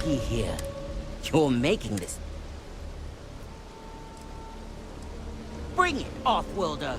looky here. You're making this. Bring it, Offworlder!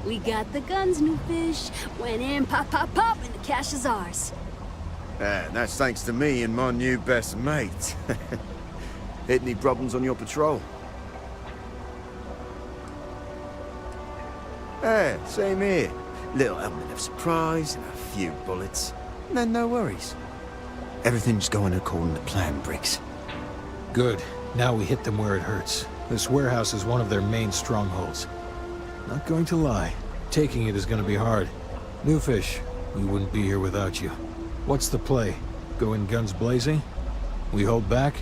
We got the guns, new fish. Went in, pop, pop, pop, and the cash is ours. That's thanks to me and my new best mate. Hit any problems on your patrol? Same here. Little element of surprise and a few bullets. And then no worries. Everything's going according to plan, Briggs. Good. Now we hit them where it hurts. This warehouse is one of their main strongholds. Not going to lie, taking it is going to be hard. New fish, we wouldn't be here without you. What's the play? Go in guns blazing? We hold back?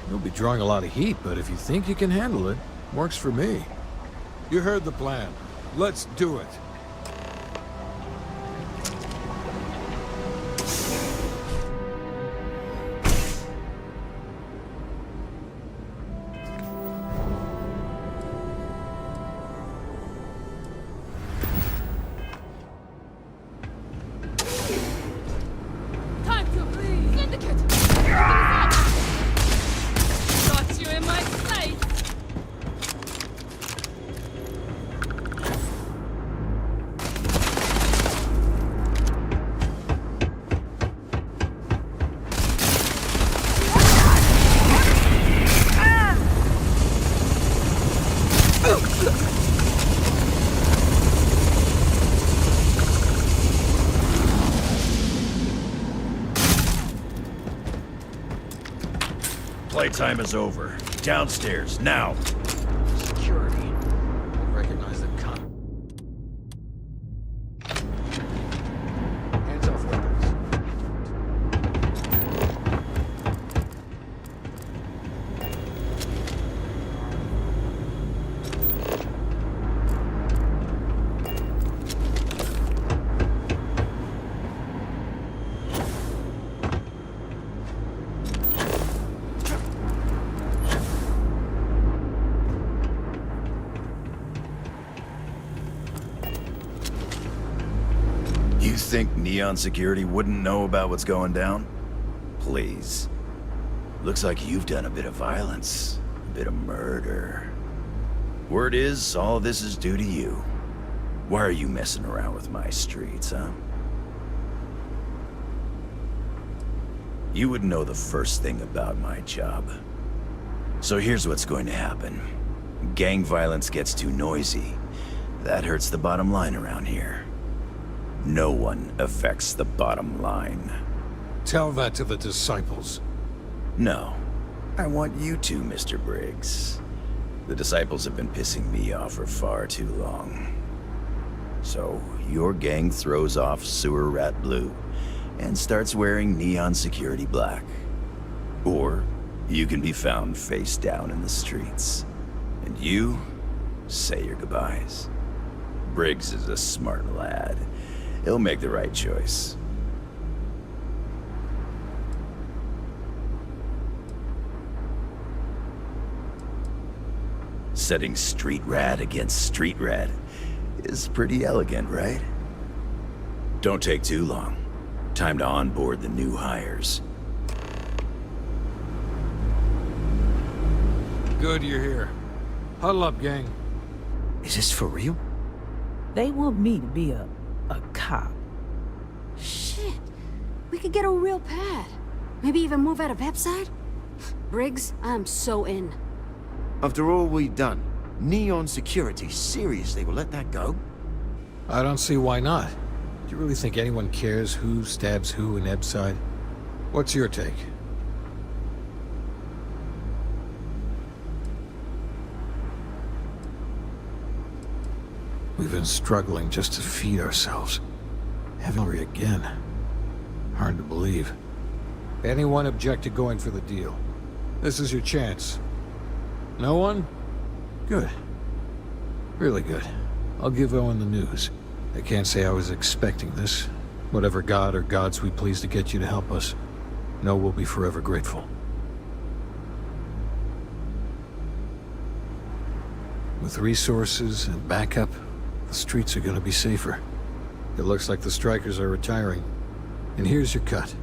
You'll be drawing a lot of heat, but if you think you can handle it, works for me. You heard the plan. Let's do it. Time to syndicate! Got you in my sights! Playtime is over. Downstairs, now! Security. Recognize the con. Hands off weapons. You think Neon Security wouldn't know about what's going down? Please. Looks like you've done a bit of violence. A bit of murder. Word is, all of this is due to you. Why are you messing around with my streets, huh? You would know the first thing about my job. So here's what's going to happen. Gang violence gets too noisy. That hurts the bottom line around here. No one affects the bottom line. Tell that to the disciples. No. I want you to, Mr. Briggs. The disciples have been pissing me off for far too long. So, your gang throws off Sewer Rat Blue and starts wearing Neon Security Black. Or, you can be found face down in the streets. And you say your goodbyes. Briggs is a smart lad. He'll make the right choice. Setting street rat against street rat is pretty elegant, right? Don't take too long. Time to onboard the new hires. Good you're here. Huddle up, gang. Is this for real? They want me to be a cop. Shit. We could get a real pad. Maybe even move out of Pepside? Briggs, I'm so in. After all we've done, Neon Security seriously will let that go? I don't see why not. Do you really think anyone cares who stabs who in Ebside? What's your take? We've been struggling just to feed ourselves. Hillary again. Hard to believe. Anyone object to going for the deal? This is your chance. No one? Good. Really good. I'll give Owen the news. I can't say I was expecting this. Whatever god or gods we please to get you to help us, know we'll be forever grateful. With resources and backup, the streets are gonna be safer. It looks like the strikers are retiring. And here's your cut.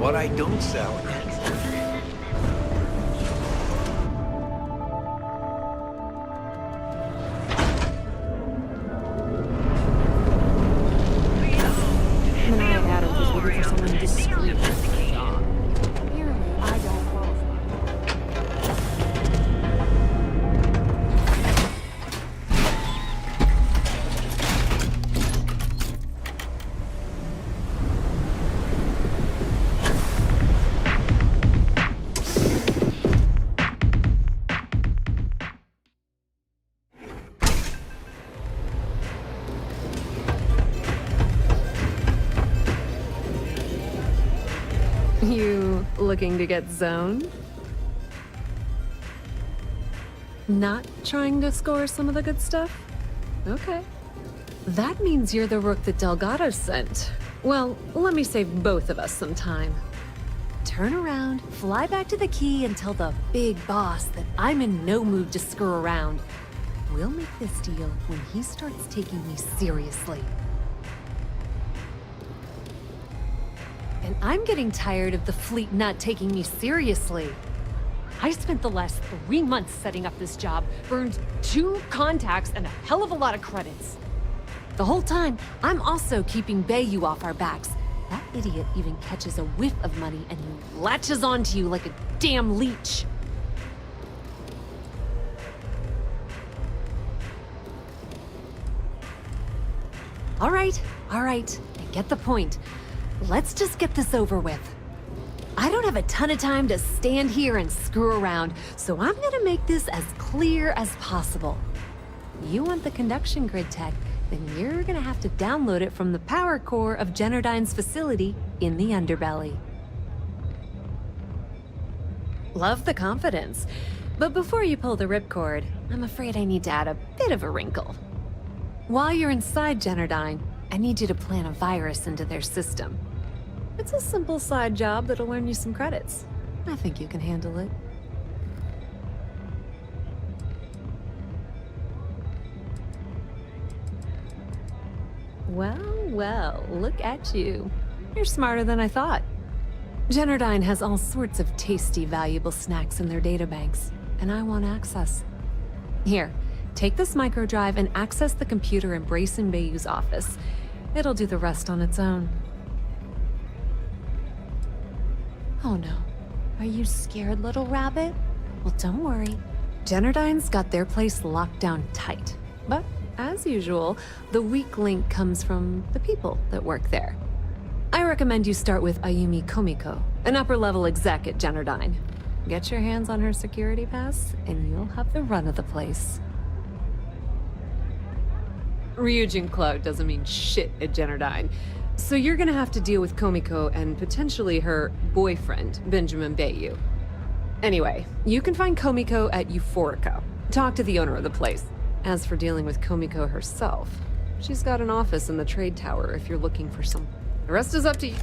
What I don't sell. looking for someone discreet. Apparently, I don't qualify. You looking to get zoned? Not trying to score some of the good stuff? Okay. That means you're the rook that Delgado sent. Well, let me save both of us some time. Turn around, fly back to the key, and tell the big boss that I'm in no mood to screw around. We'll make this deal when he starts taking me seriously. And I'm getting tired of the fleet not taking me seriously. I spent the last 3 months setting up this job, burned 2 contacts and a hell of a lot of credits. The whole time, I'm also keeping Bayou off our backs. That idiot even catches a whiff of money and he latches onto you like a damn leech. All right, I get the point. Let's just get this over with. I don't have a ton of time to stand here and screw around, so I'm gonna make this as clear as possible. You want the conduction grid tech, then you're gonna have to download it from the power core of Generdyne's facility in the underbelly. Love the confidence, but before you pull the ripcord, I'm afraid I need to add a bit of a wrinkle. While you're inside Generdyne, I need you to plant a virus into their system. It's a simple side job that'll earn you some credits. I think you can handle it. Well, look at you. You're smarter than I thought. Generdyne has all sorts of tasty, valuable snacks in their databanks, and I want access. Here, take this microdrive and access the computer in Brayson Bayou's office. It'll do the rest on its own. Oh no. Are you scared, little rabbit? Well, don't worry. Generdyne's got their place locked down tight. But, as usual, the weak link comes from the people that work there. I recommend you start with Ayumi Komiko, an upper-level exec at Generdyne. Get your hands on her security pass, and you'll have the run of the place. Ryujin Cloud doesn't mean shit at Generdyne, so you're gonna have to deal with Komiko and potentially her boyfriend, Benjamin Bayou. Anyway, you can find Komiko at Euphorica. Talk to the owner of the place. As for dealing with Komiko herself, she's got an office in the trade tower if you're looking for some. The rest is up to you.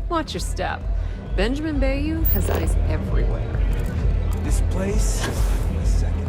Watch your step. Benjamin Bayou has eyes everywhere. This place is having a second.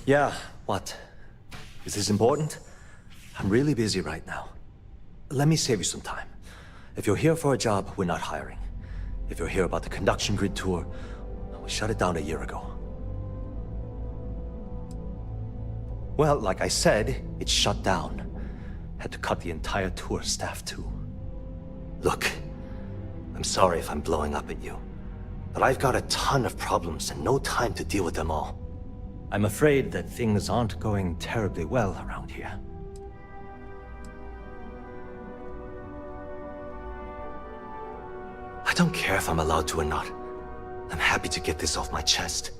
Yeah, what? Is this important? I'm really busy right now. Let me save you some time. If you're here for a job, we're not hiring. If you're here about the conduction grid tour, we shut it down a year ago. Well, like I said, it's shut down. Had to cut the entire tour staff too. Look, I'm sorry if I'm blowing up at you, but I've got a ton of problems and no time to deal with them all. I'm afraid that things aren't going terribly well around here. I don't care if I'm allowed to or not. I'm happy to get this off my chest.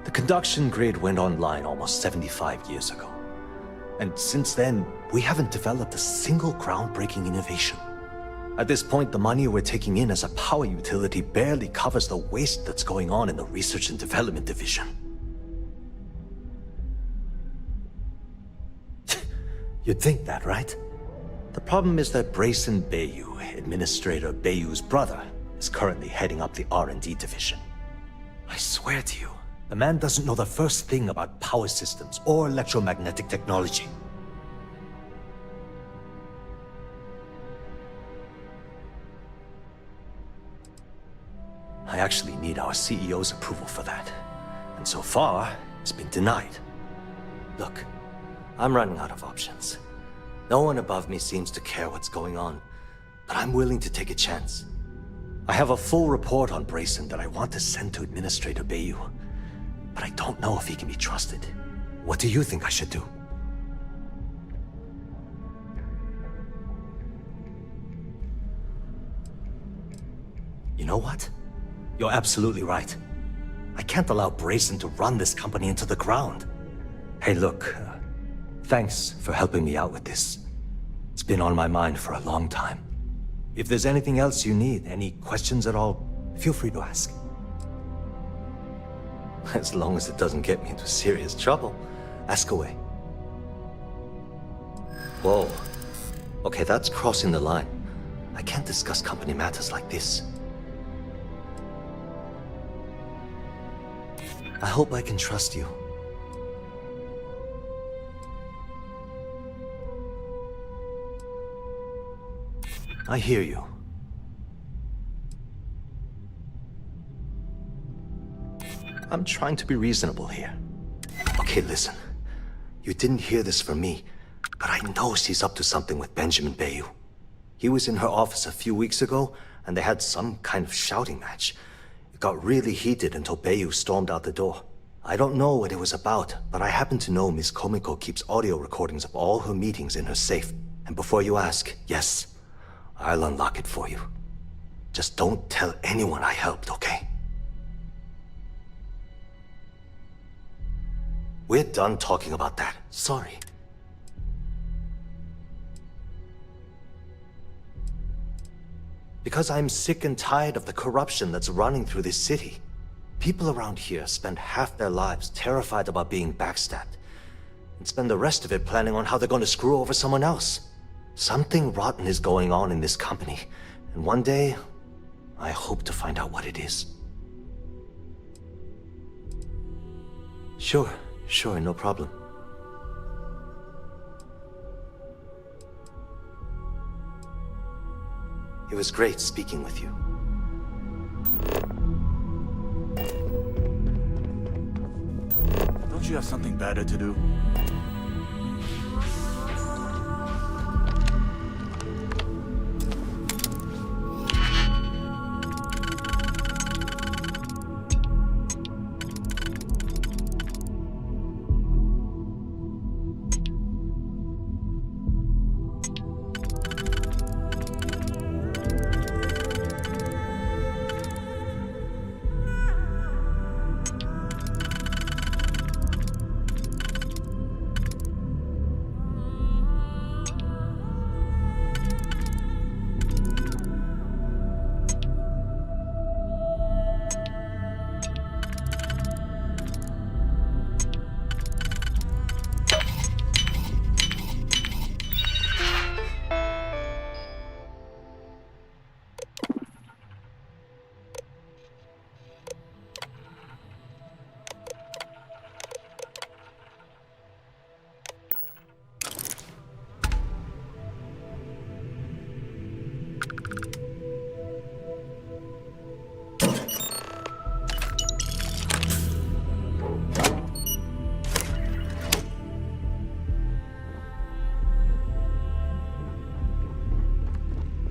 The conduction grid went online almost 75 years ago. And since then, we haven't developed a single groundbreaking innovation. At this point, the money we're taking in as a power utility barely covers the waste that's going on in the research and development division. You'd think that, right? The problem is that Brayson Bayou, Administrator Bayou's brother, is currently heading up the R&D division. I swear to you, the man doesn't know the first thing about power systems or electromagnetic technology. I actually need our CEO's approval for that. And so far, it's been denied. Look, I'm running out of options. No one above me seems to care what's going on, but I'm willing to take a chance. I have a full report on Brayson that I want to send to Administrator Bayou, but I don't know if he can be trusted. What do you think I should do? You know what? You're absolutely right. I can't allow Brayson to run this company into the ground. Hey, look, thanks for helping me out with this. It's been on my mind for a long time. If there's anything else you need, any questions at all, feel free to ask. As long as it doesn't get me into serious trouble, ask away. Whoa. Okay, that's crossing the line. I can't discuss company matters like this. I hope I can trust you. I hear you. I'm trying to be reasonable here. Okay, listen. You didn't hear this from me, but I know she's up to something with Benjamin Bayou. He was in her office a few weeks ago, and they had some kind of shouting match. It got really heated until Bayou stormed out the door. I don't know what it was about, but I happen to know Miss Komiko keeps audio recordings of all her meetings in her safe. And before you ask, yes, I'll unlock it for you. Just don't tell anyone I helped, okay? We're done talking about that. Sorry. Because I'm sick and tired of the corruption that's running through this city. People around here spend half their lives terrified about being backstabbed, and spend the rest of it planning on how they're going to screw over someone else. Something rotten is going on in this company, and one day, I hope to find out what it is. Sure, no problem. It was great speaking with you. Don't you have something better to do?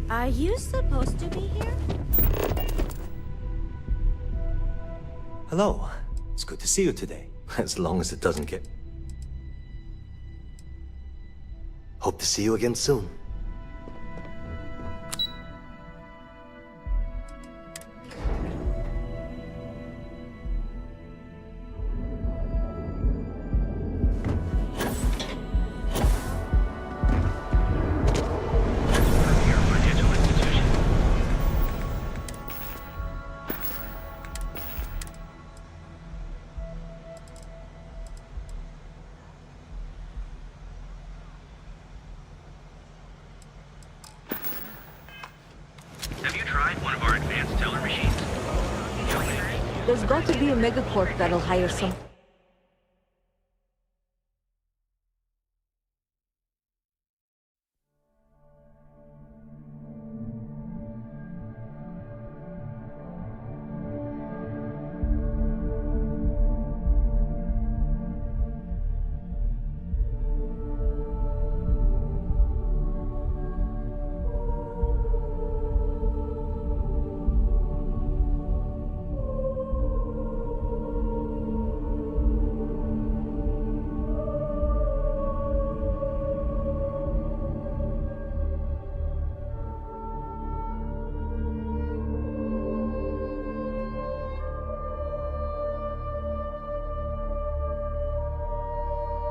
Are you supposed to be here? Hello. It's good to see you today. As long as it doesn't get... Hope to see you again soon. find one of our advanced teller machines? There's got to be a megacorp that'll hire some.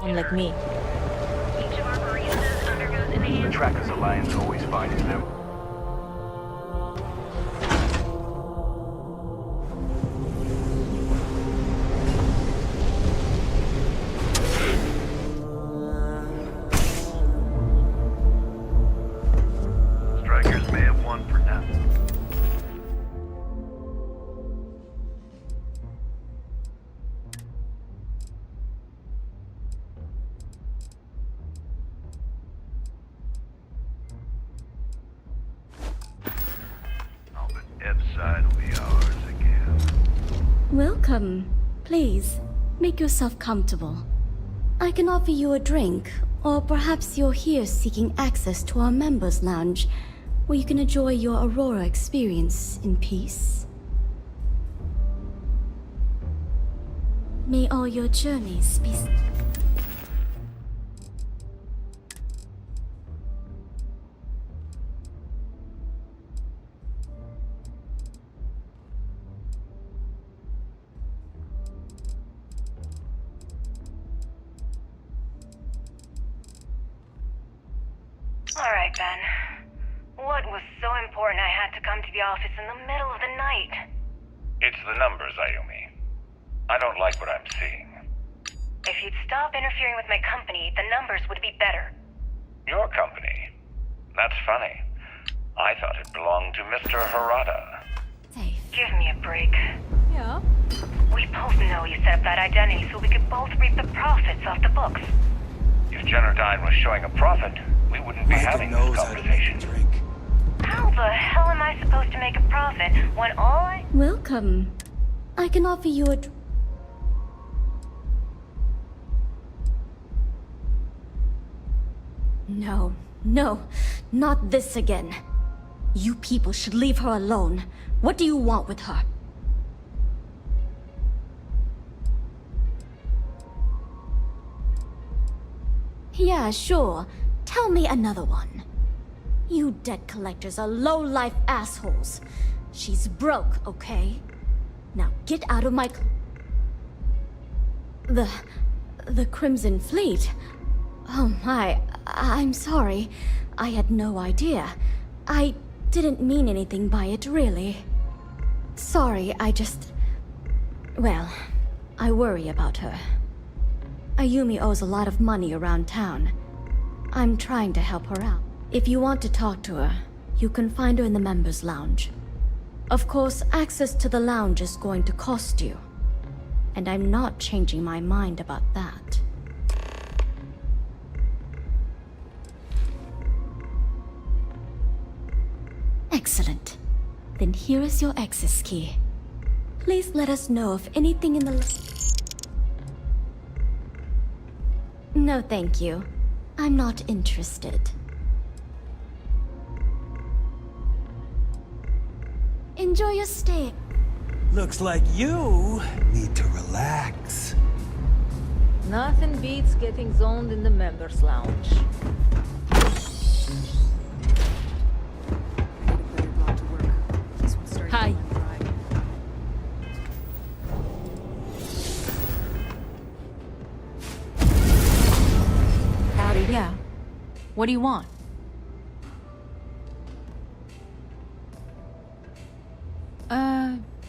Like me. Each of our baristas undergoes enhanced... The Trackers Alliance always finds them. Strikers may have won for now. Welcome. Please, make yourself comfortable. I can offer you a drink, or perhaps you're here seeking access to our members' lounge, where you can enjoy your Aurora experience in peace. May all your journeys be... Alright, Ben. What was so important I had to come to the office in the middle of the night? It's the numbers, Ayumi. I don't like what I'm seeing. If you'd stop interfering with my company, the numbers would be better. Your company? That's funny. I thought it belonged to Mr. Harada. Safe. Give me a break. Yeah. We both know you set up that identity so we could both reap the profits off the books. If Generdyne was showing a profit, we wouldn't be having this conversation. How the hell am I supposed to make a profit when all I... Welcome. I can offer you a... No, not this again. You people should leave her alone. What do you want with her? Yeah, sure. Tell me another one. You debt collectors are low-life assholes. She's broke, okay? Now get out of my... The Crimson Fleet? Oh my, I'm sorry. I had no idea. I didn't mean anything by it, really. Sorry, I just... Well, I worry about her. Ayumi owes a lot of money around town. I'm trying to help her out. If you want to talk to her, you can find her in the members' lounge. Of course, access to the lounge is going to cost you. And I'm not changing my mind about that. Excellent. Then here is your access key. Please let us know if anything in the... No, thank you. I'm not interested. Enjoy your stay. Looks like you need to relax. Nothing beats getting zoned in the members' lounge. Hi. Howdy. Yeah. What do you want?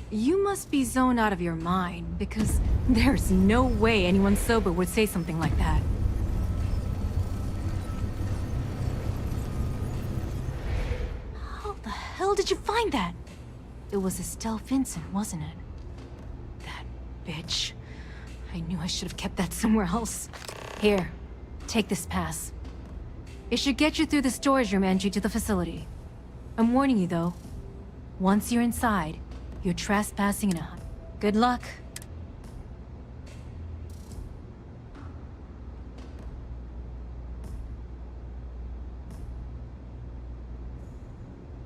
You must be zoned out of your mind, because there's no way anyone sober would say something like that. How the hell did you find that? It was Estelle Vincent, wasn't it? That bitch. I knew I should have kept that somewhere else. Here, take this pass. It should get you through the storage room entry to the facility. I'm warning you, though. Once you're inside, you're trespassing in a... Good luck.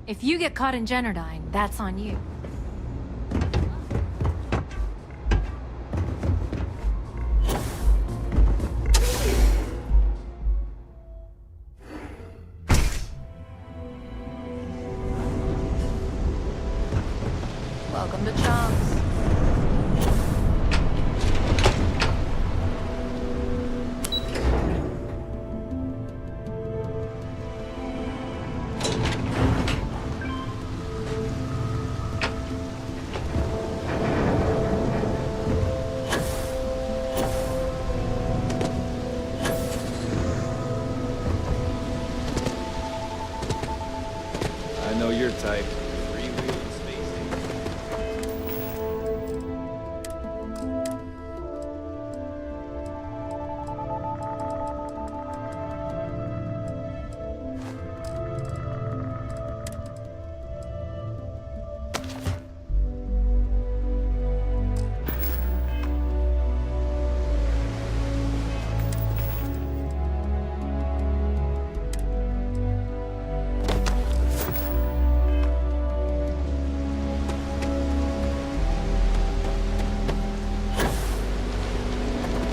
If you get caught in Generdyne, that's on you. Welcome to Chomps. I know your type. Freewheeling space.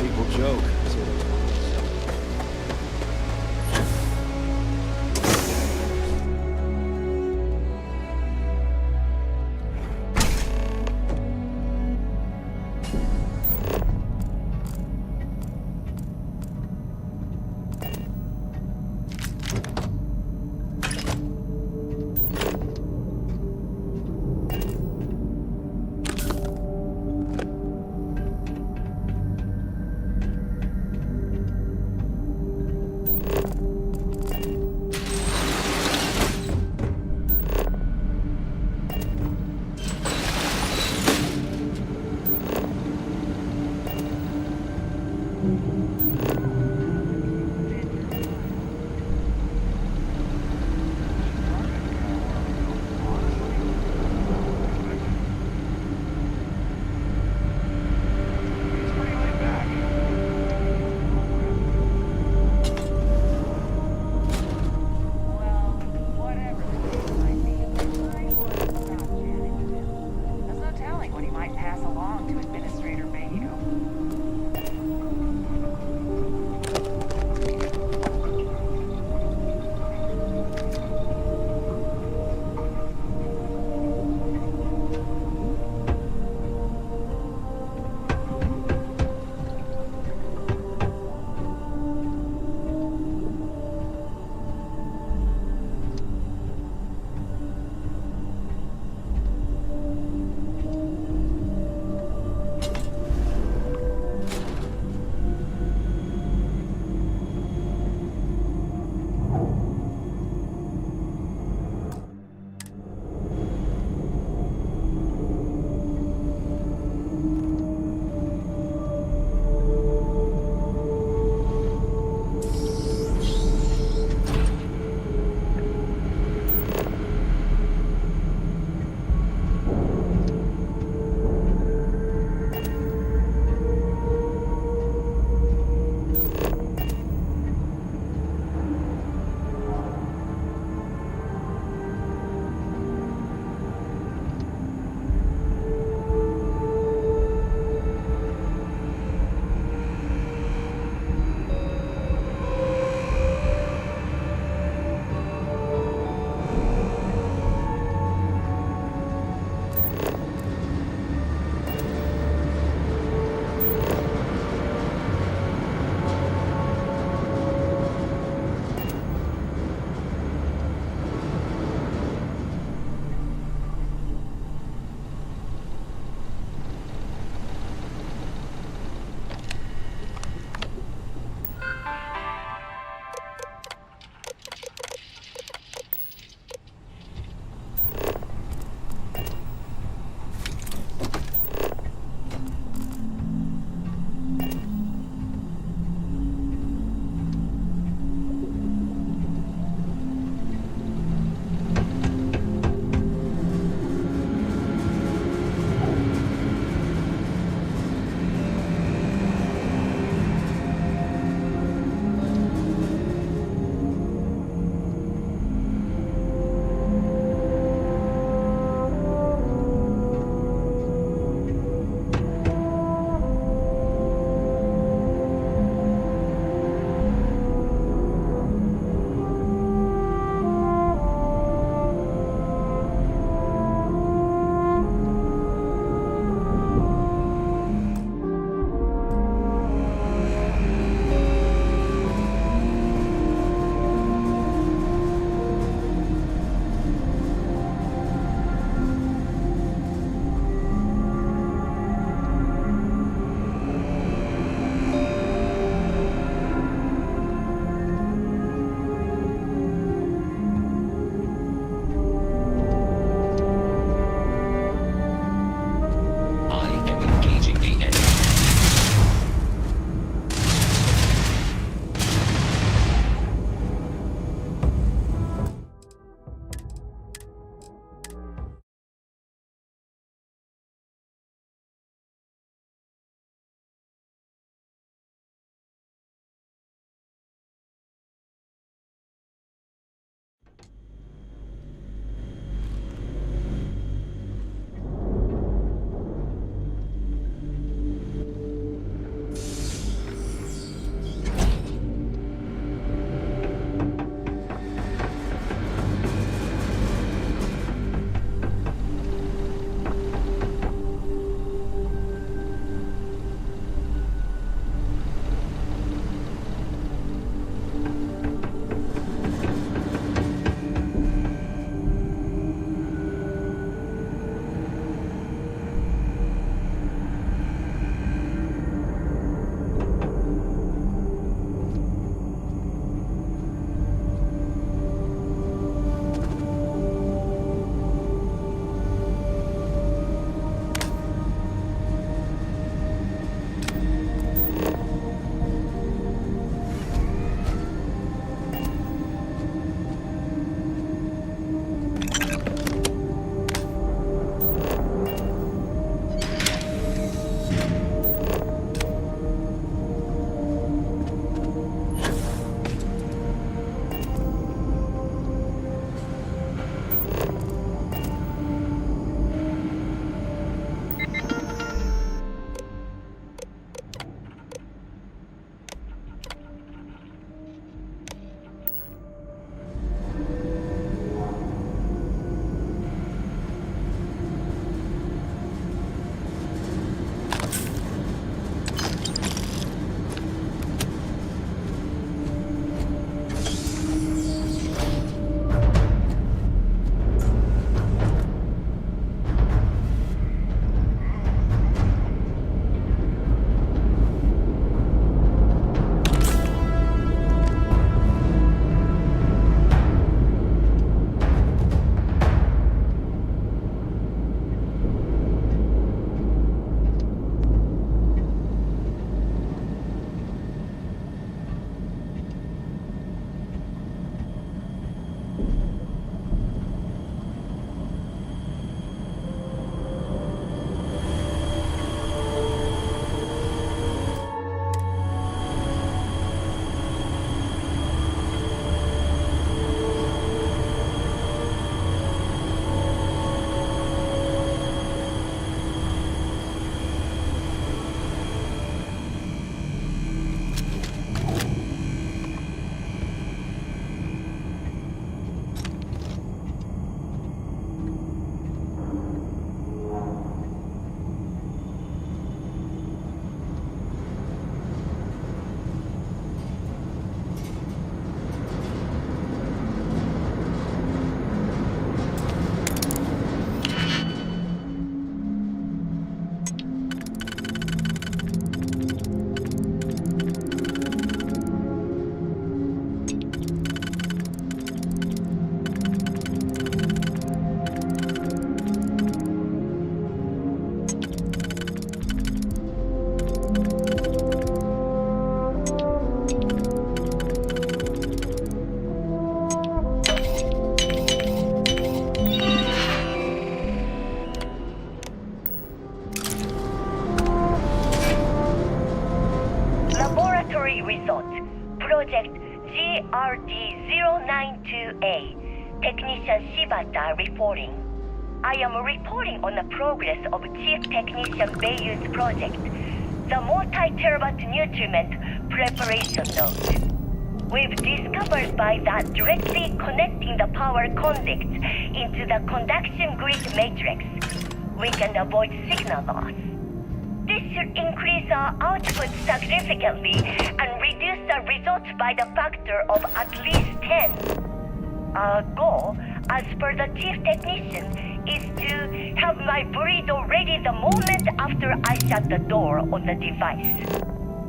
People joke. There's no telling what he might pass along to Administrator Mayhew. discovery result. Project GRD-092A. Technician Shibata reporting. I am reporting on the progress of Chief Technician Beiyu's project, the multi-terabyte nutriment preparation node. We've discovered by that directly connecting the power conducts into the conduction grid matrix, we can avoid signal loss. This should increase our output significantly and reduce the results by the factor of at least 10. Our goal, as per the chief technician, is to have my burrito ready the moment after I shut the door on the device.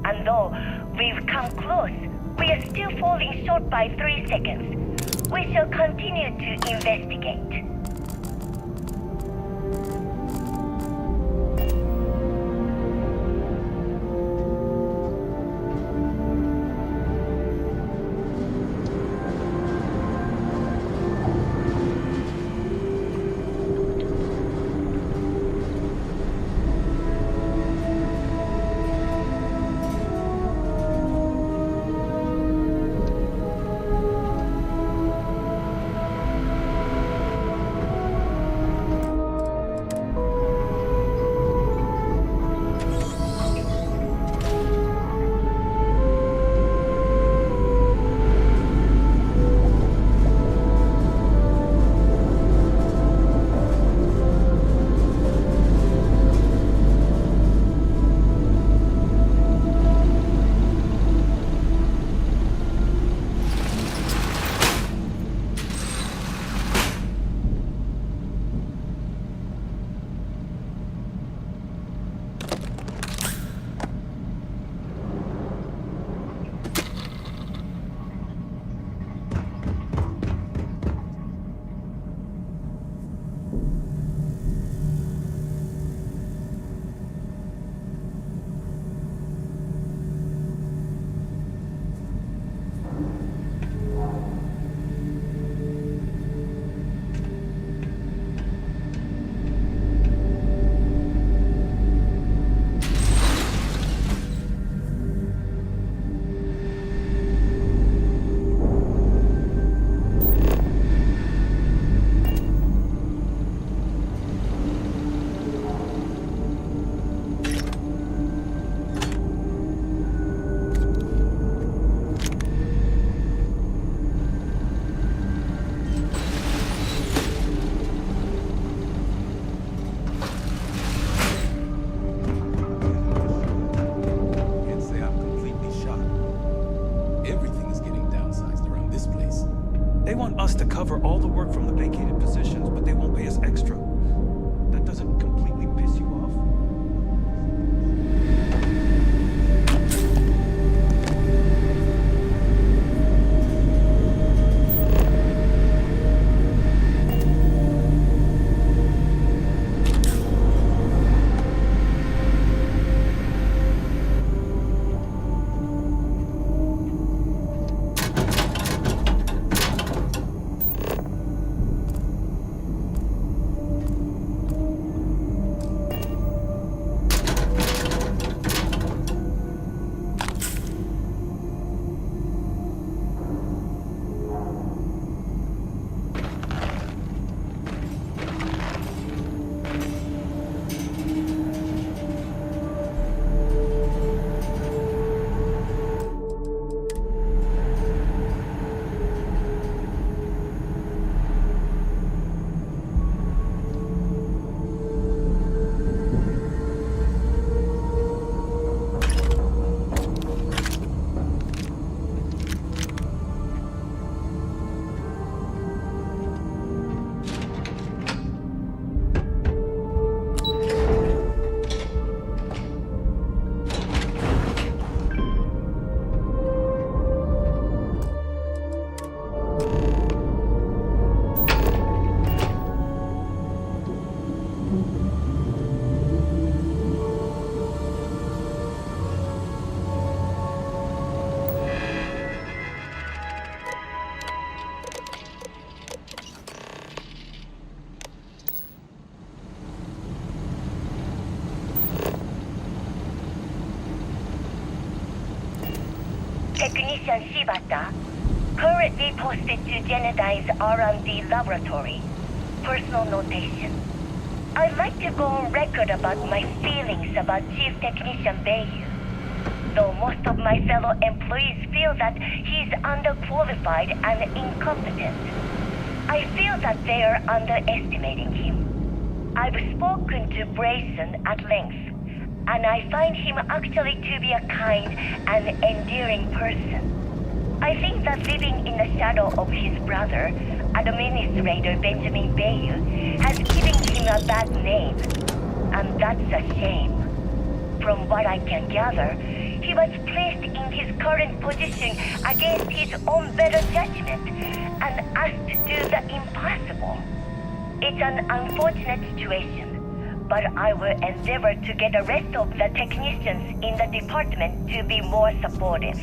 And though we've come close, we are still falling short by 3 seconds. We shall continue to investigate. They want us to cover all the work from the vacated positions, but they won't pay us extra. That doesn't completely piss you off? Technician Shibata, currently posted to Genodyne's R&D laboratory. Personal notation. I'd like to go on record about my feelings about Chief Technician Bayu. Though most of my fellow employees feel that he's underqualified and incompetent, I feel that they are underestimating him. I've spoken to Brayson at length, and I find him actually to be a kind and endearing person. I think that living in the shadow of his brother, Administrator Benjamin Bayu, has given him a bad name, and that's a shame. From what I can gather, he was placed in his current position against his own better judgment and asked to do the impossible. It's an unfortunate situation, but I will endeavor to get the rest of the technicians in the department to be more supportive.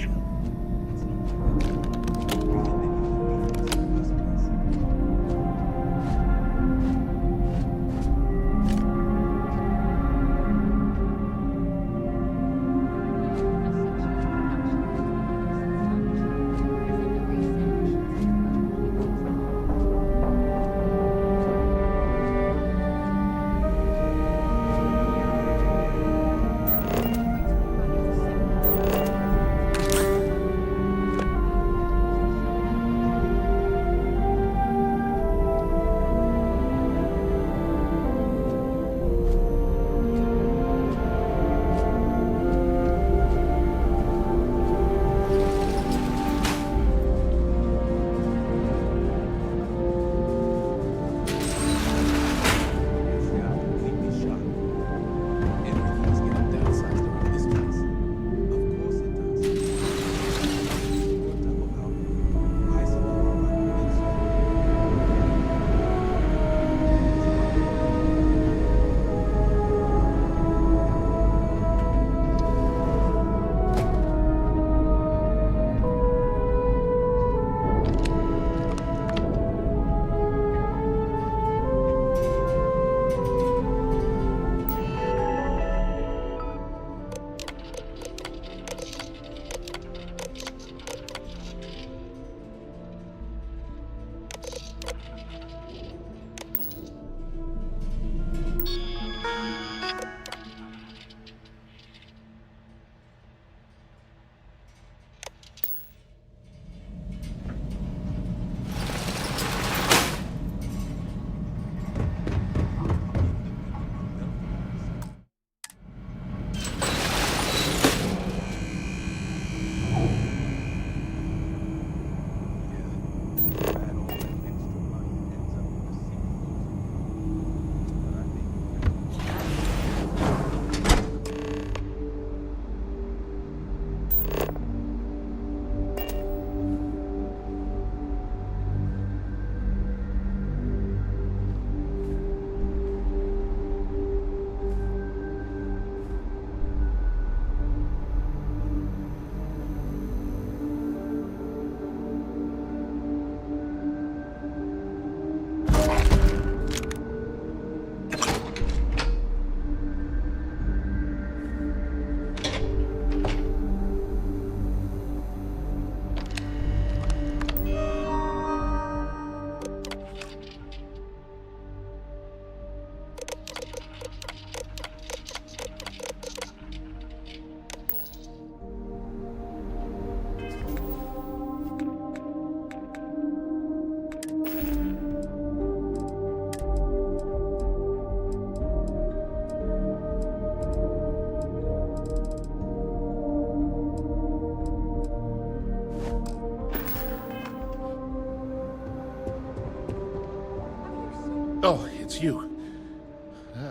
Oh, it's you.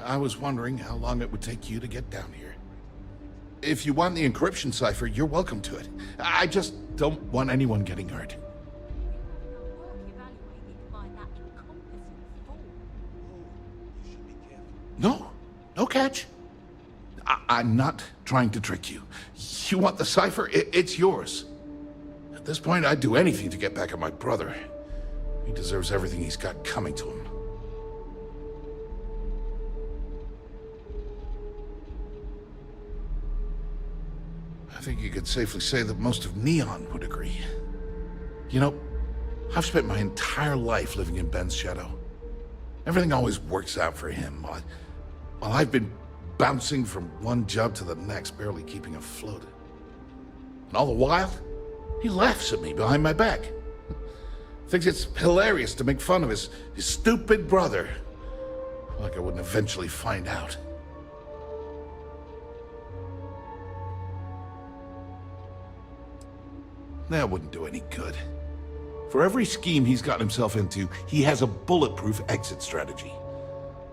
I was wondering how long it would take you to get down here. If you want the encryption cipher, you're welcome to it. I just don't want anyone getting hurt. No, no catch. I'm not trying to trick you. You want the cipher? It's yours. At this point, I'd do anything to get back at my brother. He deserves everything he's got coming to him. think you could safely say that most of Neon would agree. You know, I've spent my entire life living in Ben's shadow. Everything always works out for him, while I've been bouncing from one job to the next, barely keeping afloat. And all the while, he laughs at me behind my back. Thinks it's hilarious to make fun of his stupid brother. Like I wouldn't eventually find out. That wouldn't do any good. For every scheme he's gotten himself into, he has a bulletproof exit strategy.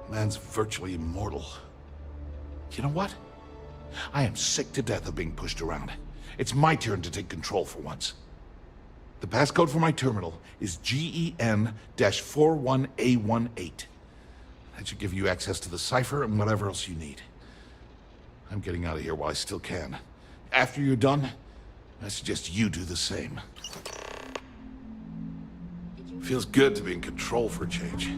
Man's virtually immortal. You know what? I am sick to death of being pushed around. It's my turn to take control for once. The passcode for my terminal is GEN-41A18. That should give you access to the cipher and whatever else you need. I'm getting out of here while I still can. After you're done, I suggest you do the same. Feels good to be in control for a change.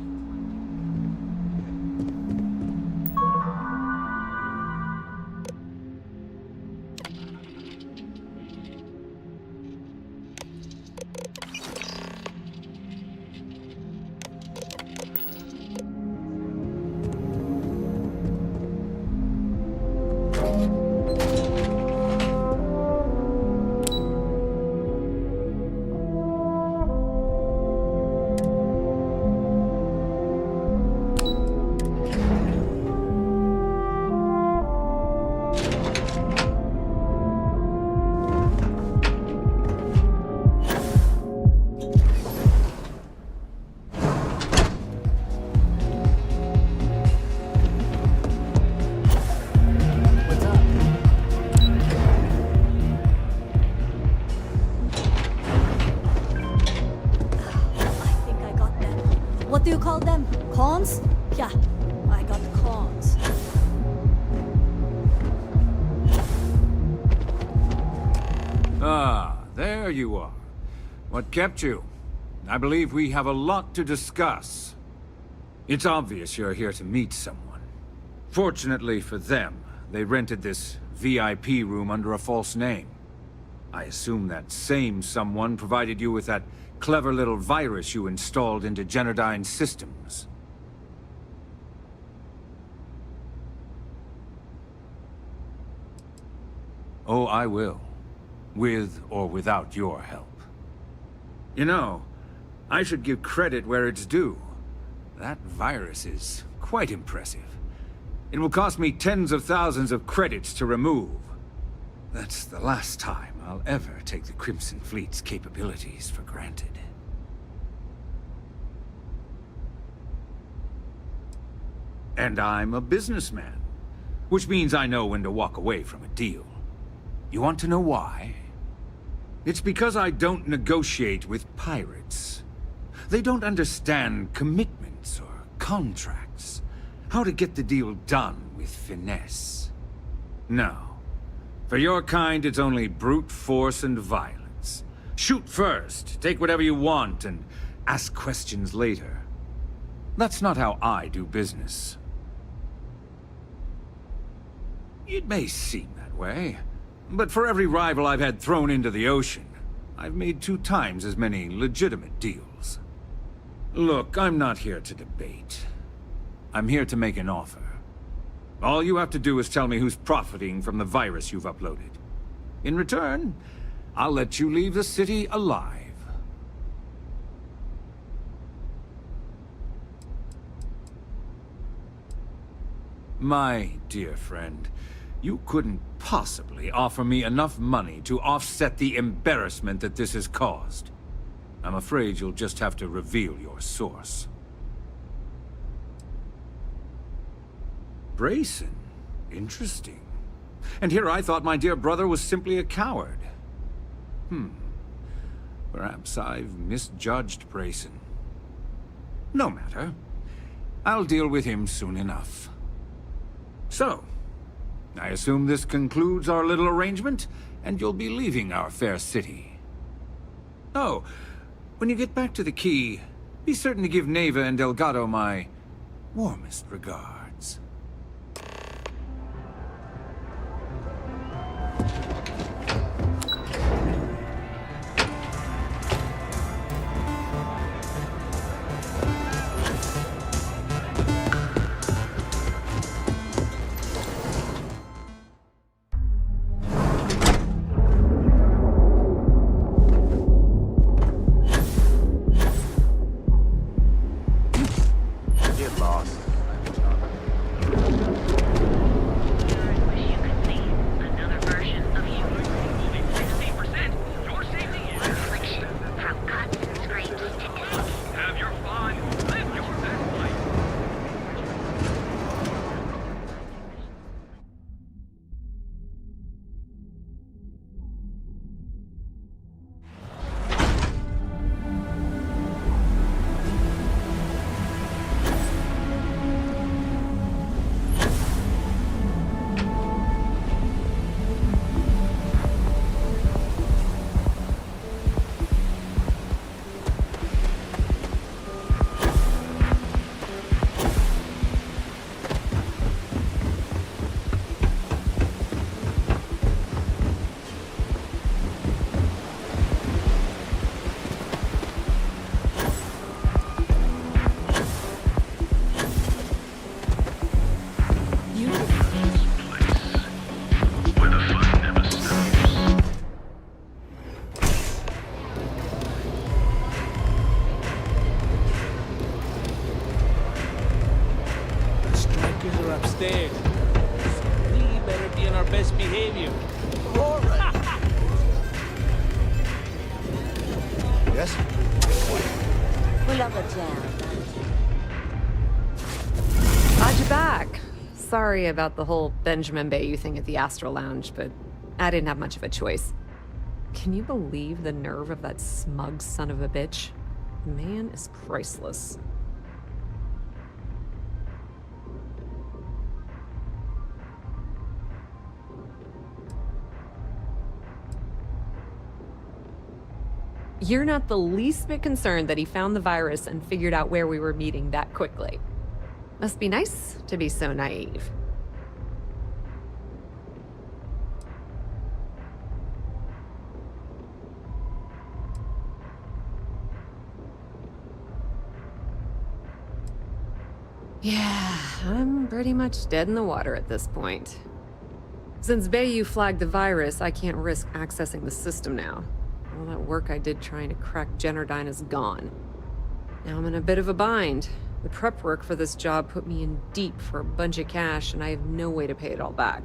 What do you call them? Cons? Yeah, I got cons. Ah, there you are. What kept you? I believe we have a lot to discuss. It's obvious you're here to meet someone. Fortunately for them, they rented this VIP room under a false name. I assume that same someone provided you with that clever little virus you installed into Generdyne's systems. Oh, I will. With or without your help. You know, I should give credit where it's due. That virus is quite impressive. It will cost me tens of thousands of credits to remove. That's the last time I'll ever take the Crimson Fleet's capabilities for granted. And I'm a businessman, which means I know when to walk away from a deal. You want to know why? It's because I don't negotiate with pirates. They don't understand commitments or contracts. How to get the deal done with finesse. No. For your kind, it's only brute force and violence. Shoot first, take whatever you want, and ask questions later. That's not how I do business. It may seem that way, but for every rival I've had thrown into the ocean, I've made 2 times as many legitimate deals. Look, I'm not here to debate. I'm here to make an offer. All you have to do is tell me who's profiting from the virus you've uploaded. In return, I'll let you leave the city alive. My dear friend, you couldn't possibly offer me enough money to offset the embarrassment that this has caused. I'm afraid you'll just have to reveal your source. Brayson? Interesting. And here I thought my dear brother was simply a coward. Perhaps I've misjudged Brayson. No matter. I'll deal with him soon enough. So, I assume this concludes our little arrangement, and you'll be leaving our fair city. Oh, when you get back to the Key, be certain to give Neva and Delgado my warmest regards. Yes? We'll have a jam. Glad you're back. Sorry about the whole Benjamin Bayou thing at the Astral Lounge, but I didn't have much of a choice. Can you believe the nerve of that smug son of a bitch? The man is priceless. You're not the least bit concerned that he found the virus and figured out where we were meeting that quickly. Must be nice to be so naive. Yeah, I'm pretty much dead in the water at this point. Since Bayou flagged the virus, I can't risk accessing the system now. All that work I did trying to crack Generdyne is gone. Now I'm in a bit of a bind. The prep work for this job put me in deep for a bunch of cash, and I have no way to pay it all back.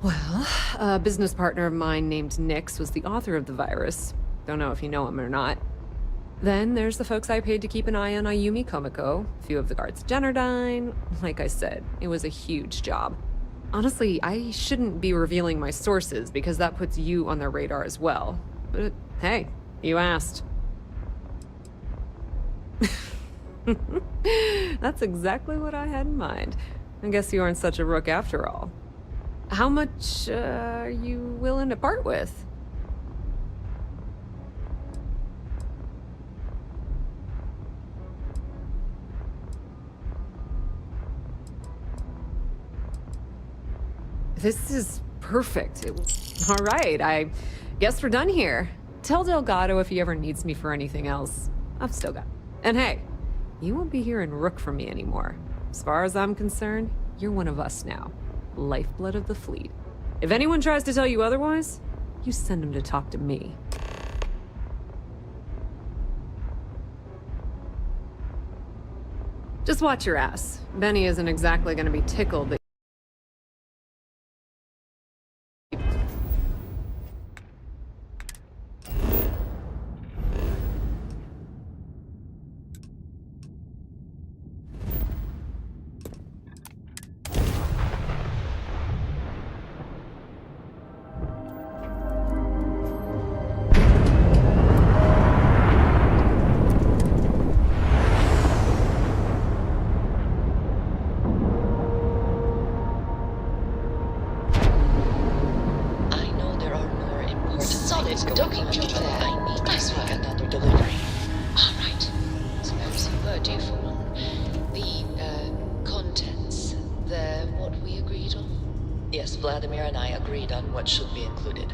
Well, a business partner of mine named Nyx was the author of the virus. Don't know if you know him or not. Then there's the folks I paid to keep an eye on Ayumi Komiko, a few of the guards at Generdyne. Like I said, it was a huge job. Honestly, I shouldn't be revealing my sources because that puts you on their radar as well. But hey, you asked. That's exactly what I had in mind. I guess you aren't such a rook after all. How much are you willing to part with? This is perfect. All right, I guess we're done here. Tell Delgado if he ever needs me for anything else. I've still got. And hey, you won't be hearing Rook from me anymore. As far as I'm concerned, you're one of us now. Lifeblood of the fleet. If anyone tries to tell you otherwise, you send them to talk to me. Just watch your ass. Benny isn't exactly gonna be tickled that docking job there. I need to make another delivery. All right. Suppose you were due for one. The contents, they're what we agreed on? Yes, Vladimir and I agreed on what should be included.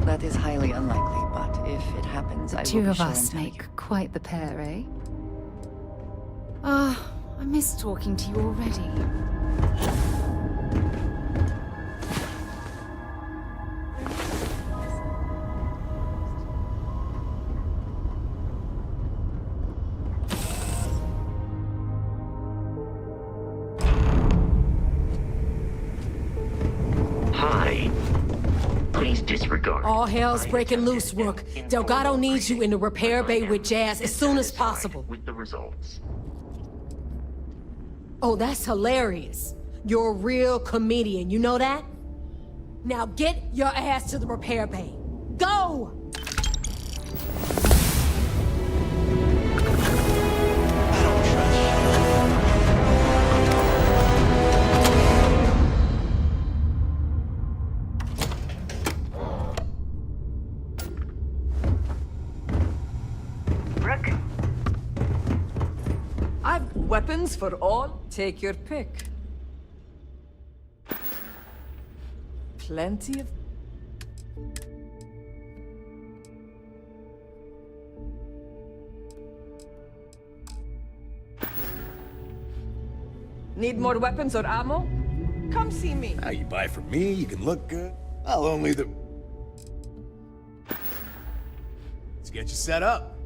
That is highly unlikely, but if it happens, I will be sure Two and of tell us you. make quite the pair, eh? Ah, I miss talking to you already. disregard. All hell's breaking loose, Rook. Delgado needs you in the repair bay with Jazz as soon as possible. With the results. Oh, that's hilarious. You're a real comedian, you know that? Now get your ass to the repair bay. Go! Brooke? I've weapons for all. Take your pick. Plenty of... Need more weapons or ammo? Come see me. Now you buy from me, you can look good. I'll only the... Let's get you set up.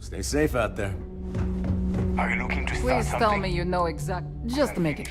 Stay safe out there. Are you looking to start Please something? tell me you know exact... Just to make it.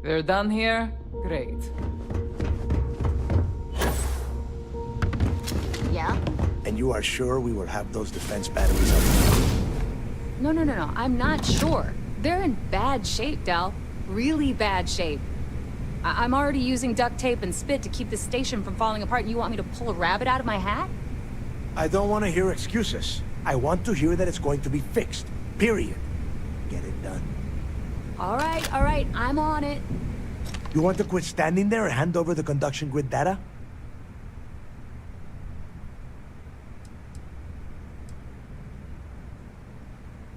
We're done here? Great. Yeah? And you are sure we will have those defense batteries up? No, I'm not sure. They're in bad shape, Del. Really bad shape. I'm already using duct tape and spit to keep the station from falling apart, and you want me to pull a rabbit out of my hat? I don't want to hear excuses. I want to hear that it's going to be fixed. Period. Get it done. All right, I'm on it. You want to quit standing there and hand over the conduction grid data?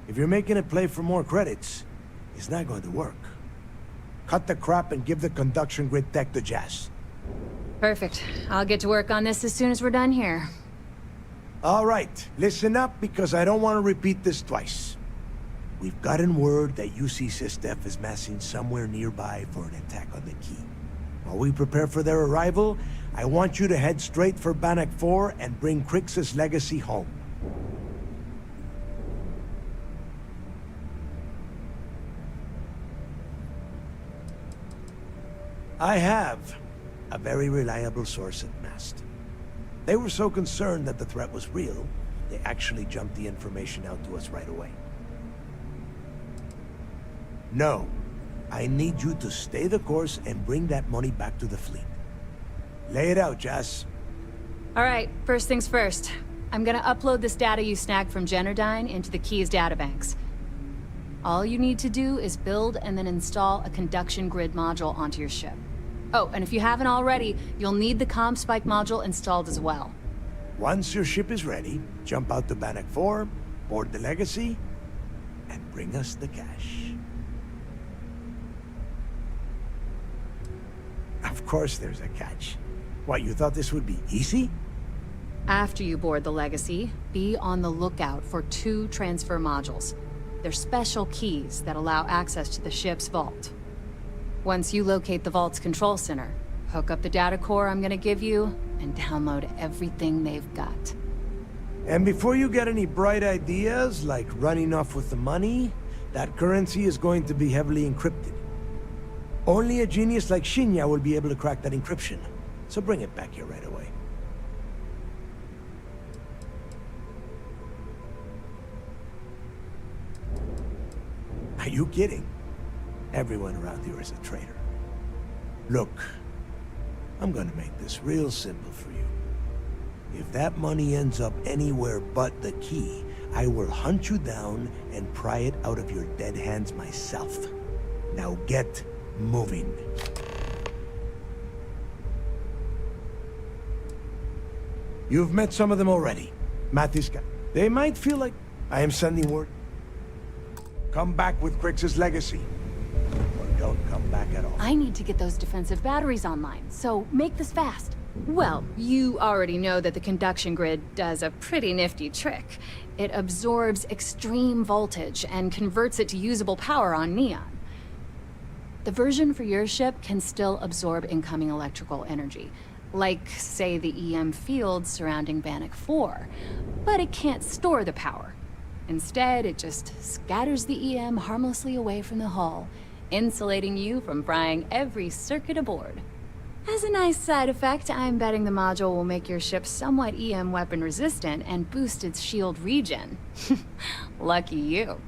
If you're making a play for more credits, it's not going to work. Cut the crap and give the conduction grid tech to Jazz. Perfect. I'll get to work on this as soon as we're done here. All right, listen up because I don't want to repeat this twice. We've gotten word that UC Systef is massing somewhere nearby for an attack on the key. While we prepare for their arrival, I want you to head straight for Bannock 4 and bring Crix's legacy home. I have a very reliable source at Mast. They were so concerned that the threat was real, they actually jumped the information out to us right away. No, I need you to stay the course and bring that money back to the fleet. Lay it out, Jazz. All right, first things first. I'm gonna upload this data you snagged from Generdyne into the Key's databanks. All you need to do is build and then install a conduction grid module onto your ship. Oh, and if you haven't already, you'll need the comm spike module installed as well. Once your ship is ready, jump out to Bannock 4, board the Legacy, and bring us the cash. Of course there's a catch. What, you thought this would be easy? After you board the Legacy, be on the lookout for 2 transfer modules. They're special keys that allow access to the ship's vault. Once you locate the vault's control center, hook up the data core I'm gonna give you, and download everything they've got. And before you get any bright ideas, like running off with the money, that currency is going to be heavily encrypted. Only a genius like Shinya will be able to crack that encryption. So bring it back here right away. Are you kidding? Everyone around here is a traitor. Look, I'm gonna make this real simple for you. If that money ends up anywhere but the key, I will hunt you down and pry it out of your dead hands myself. Now get moving. You've met some of them already. Matiska. They might feel like I am sending word. Come back with Crix's legacy. Or don't come back at all. I need to get those defensive batteries online, so make this fast. Well, you already know that the conduction grid does a pretty nifty trick. It absorbs extreme voltage and converts it to usable power on Neon. The version for your ship can still absorb incoming electrical energy, like, say, the EM field surrounding Bannock 4, but it can't store the power. Instead, it just scatters the EM harmlessly away from the hull, insulating you from frying every circuit aboard. As a nice side effect, I'm betting the module will make your ship somewhat EM weapon resistant and boost its shield regen. Lucky you.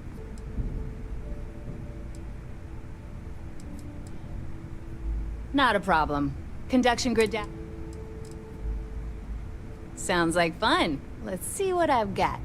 Not a problem. Conduction grid down. Sounds like fun. Let's see what I've got.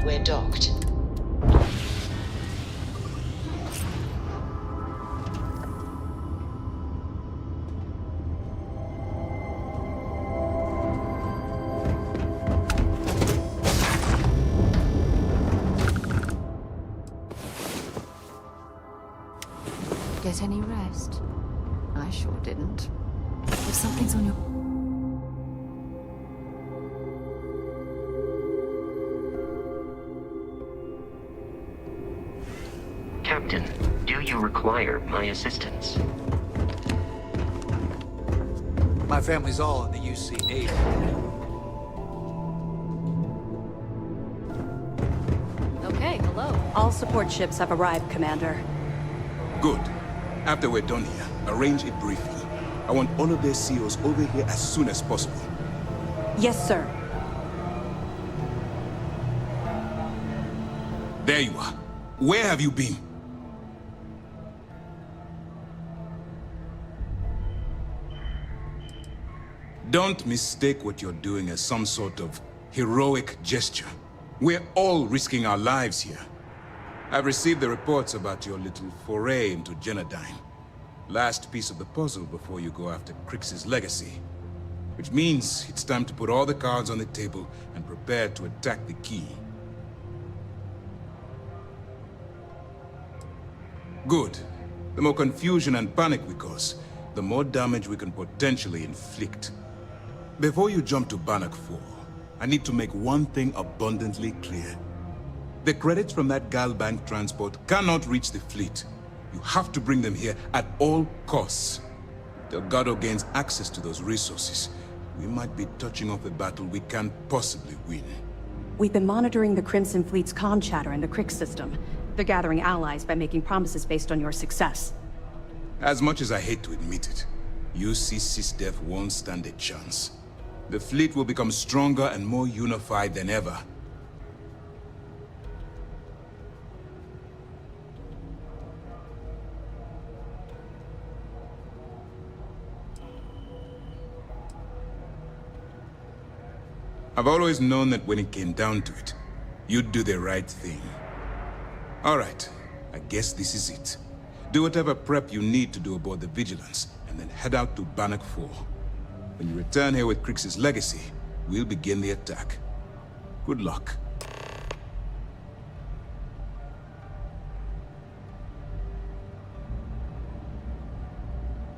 We're docked. Get any rest? I sure didn't. If something's on your... Captain, do you require my assistance? My family's all in the UC Navy. Okay, hello. All support ships have arrived, Commander. Good. After we're done here, arrange a briefing. I want all of their CEOs over here as soon as possible. Yes, sir. There you are. Where have you been? Don't mistake what you're doing as some sort of heroic gesture. We're all risking our lives here. I've received the reports about your little foray into Genodyne. Last piece of the puzzle before you go after Crix's legacy. Which means it's time to put all the cards on the table and prepare to attack the key. Good. The more confusion and panic we cause, the more damage we can potentially inflict. Before you jump to Bannock 4, I need to make one thing abundantly clear. The credits from that Galbank transport cannot reach the fleet. You have to bring them here at all costs. Delgado gains access to those resources. We might be touching off a battle we can't possibly win. We've been monitoring the Crimson Fleet's comm chatter in the Crix system. They're gathering allies by making promises based on your success. As much as I hate to admit it, UC SysDef won't stand a chance. The fleet will become stronger and more unified than ever. I've always known that when it came down to it, you'd do the right thing. All right, I guess this is it. Do whatever prep you need to do aboard the Vigilance, and then head out to Bannock 4. When you return here with Crix's legacy, we'll begin the attack. Good luck.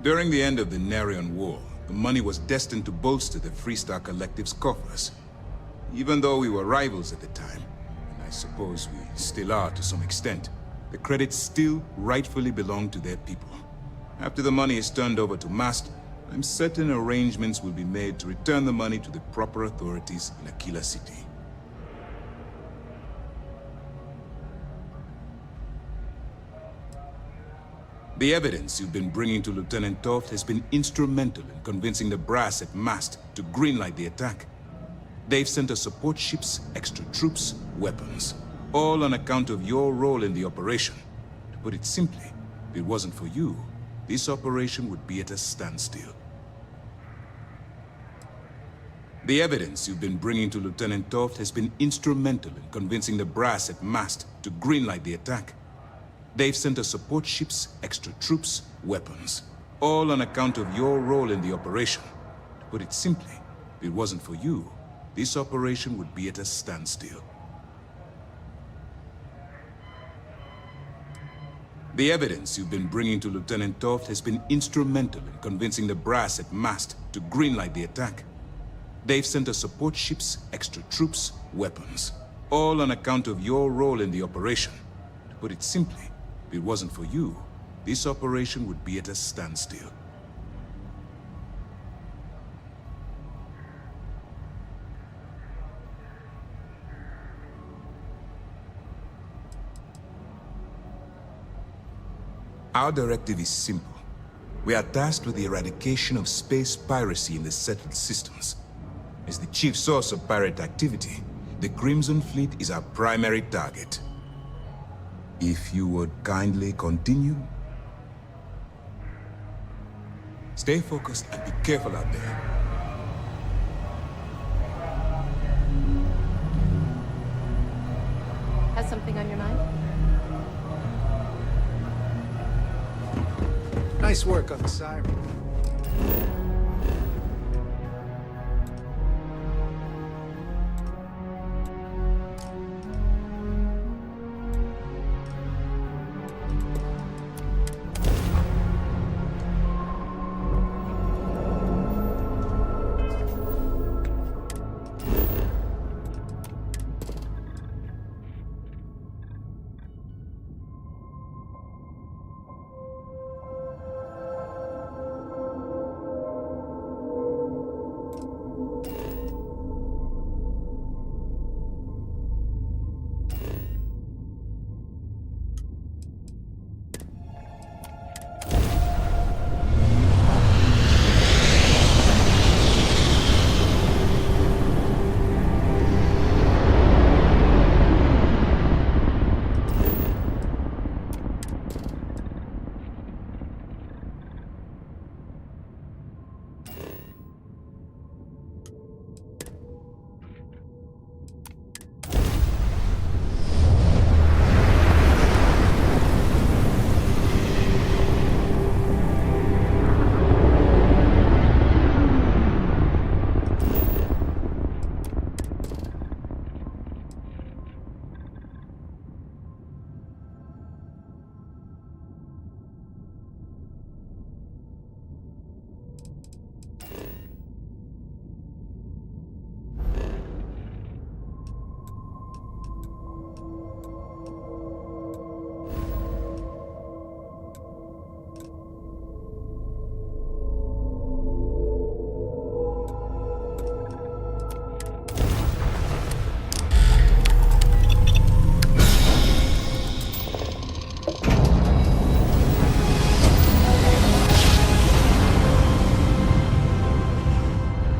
During the end of the Narion War, the money was destined to bolster the Freestar Collective's coffers. Even though we were rivals at the time, and I suppose we still are to some extent, the credits still rightfully belong to their people. After the money is turned over to Mast, I'm certain arrangements will be made to return the money to the proper authorities in Aquila City. The evidence you've been bringing to Lieutenant Toft has been instrumental in convincing the brass at Mast to greenlight the attack. They've sent us support ships, extra troops, weapons, all on account of your role in the operation. To put it simply, if it wasn't for you, this operation would be at a standstill. The evidence you've been bringing to Lieutenant Toft has been instrumental in convincing the brass at Mast to greenlight the attack. They've sent us support ships, extra troops, weapons, all on account of your role in the operation. To put it simply, if it wasn't for you, this operation would be at a standstill. The evidence you've been bringing to Lieutenant Toft has been instrumental in convincing the brass at Mast to greenlight the attack. They've sent us support ships, extra troops, weapons, all on account of your role in the operation. To put it simply, if it wasn't for you, this operation would be at a standstill. Our directive is simple. We are tasked with the eradication of space piracy in the settled systems. As the chief source of pirate activity, the Crimson Fleet is our primary target. If you would kindly continue. Stay focused and be careful out there. something on your mind? Nice work on the siren.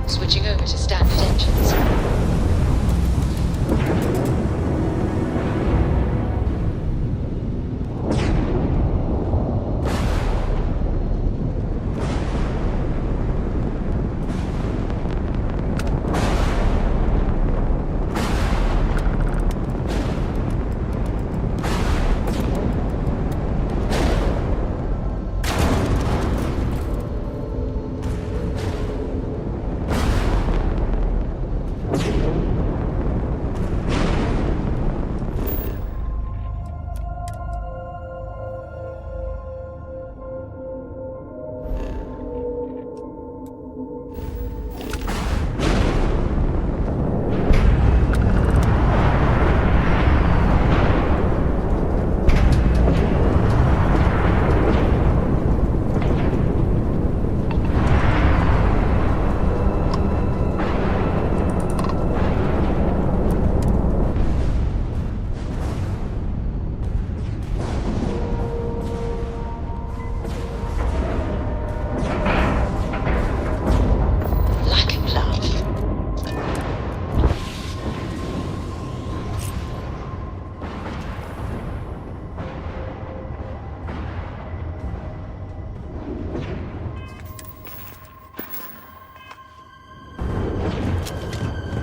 Switching over to standard engines.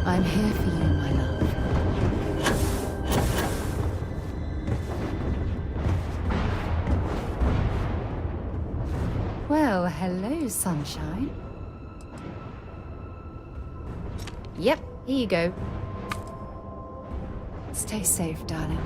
I'm here for you, my love. Well, hello, sunshine. Yep, here you go. Stay safe, darling.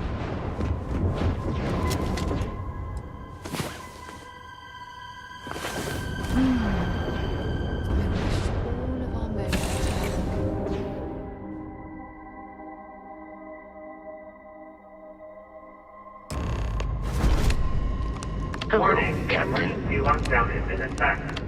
Warning, Captain. Emergency lockdown has been attacked.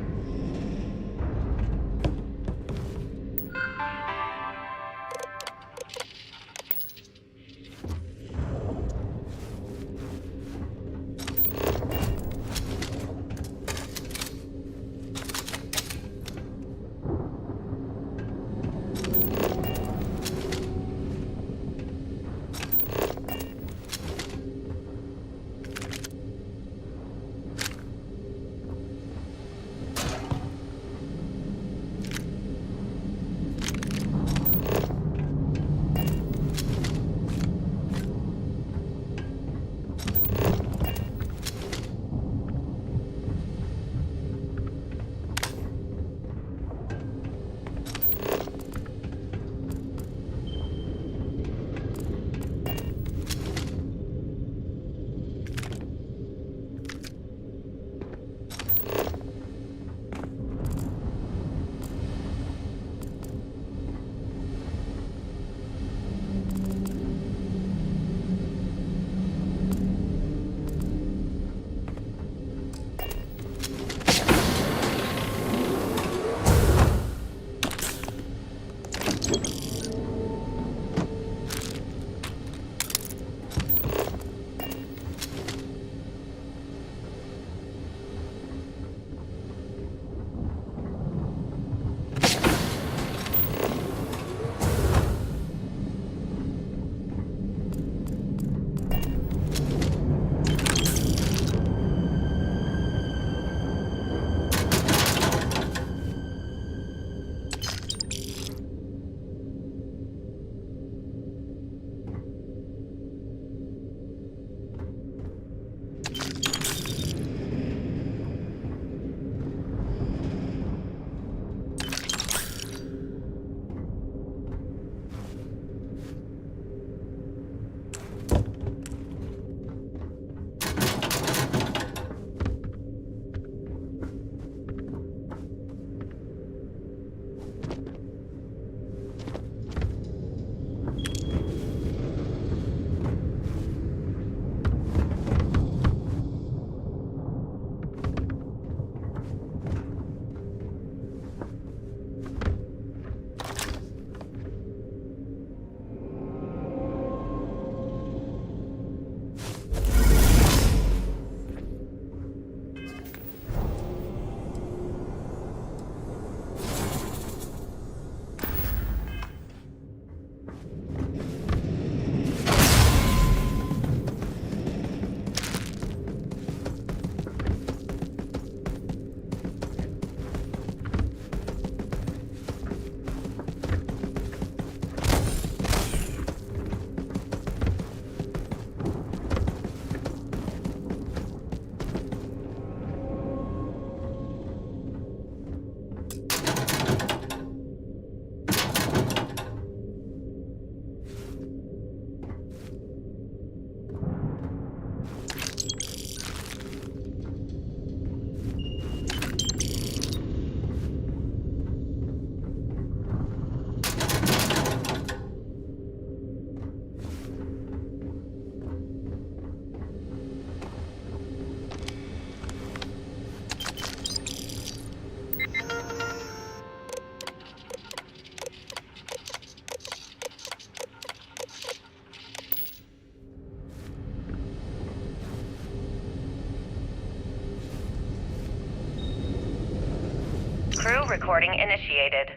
Crew recording initiated.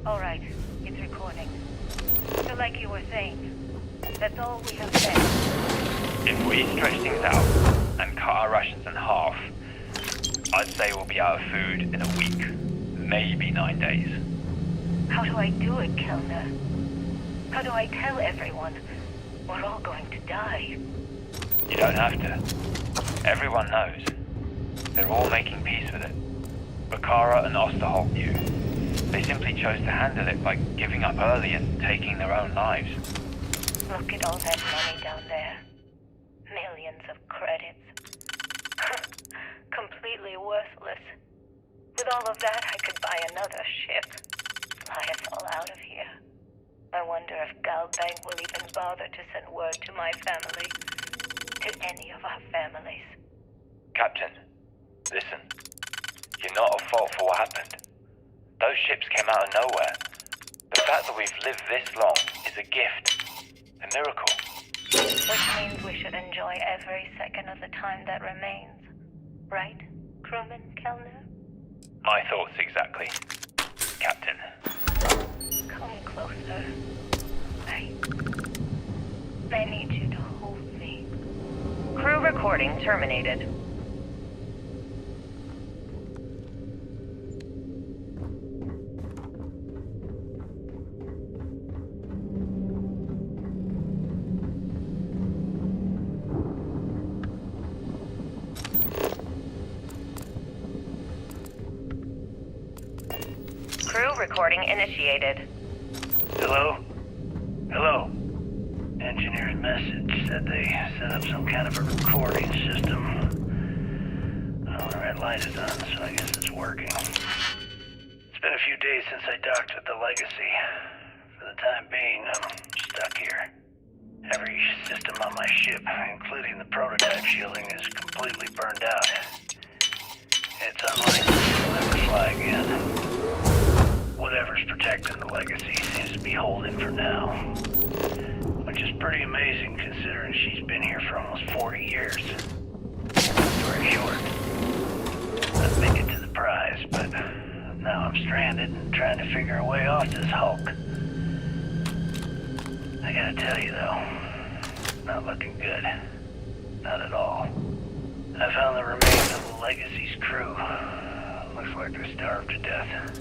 Alright, it's recording. So like you were saying, that's all we have left. If we stretch things out and cut our rations in half, I'd say we'll be out of food in a week, maybe 9 days. How do I do it, Kellner? How do I tell everyone we're all going to die? You don't have to. Everyone knows. They're all making peace with it. Bakara and Osterholt knew. They simply chose to handle it by giving up early and taking their own lives. Look at all that money down there. Millions of credits. Completely worthless. With all of that, I could buy another ship. Fly us all out of here. I wonder if Galbank will even bother to send word to my family. To any of our families. Captain, listen. You're not at fault for what happened. Those ships came out of nowhere. The fact that we've lived this long is a gift. A miracle. Which means we should enjoy every second of the time that remains. Right, crewman Kellner? My thoughts exactly, Captain. Come closer. I need you to hold me. Crew recording terminated. Crew recording initiated. Hello? Hello? Engineer's message said they set up some kind of a recording system. Well, the red light is on, so I guess it's working. It's been a few days since I docked with the Legacy. For the time being, I'm stuck here. Every system on my ship, including the prototype shielding, is completely burned out. It's unlikely we'll ever fly again. Whatever's protecting the Legacy seems to be holding for now. Which is pretty amazing considering she's been here for almost 40 years. Very short. I'd make it to the prize, but now I'm stranded and trying to figure a way off this hulk. I gotta tell you though, not looking good. Not at all. I found the remains of the Legacy's crew. Looks like they're starved to death.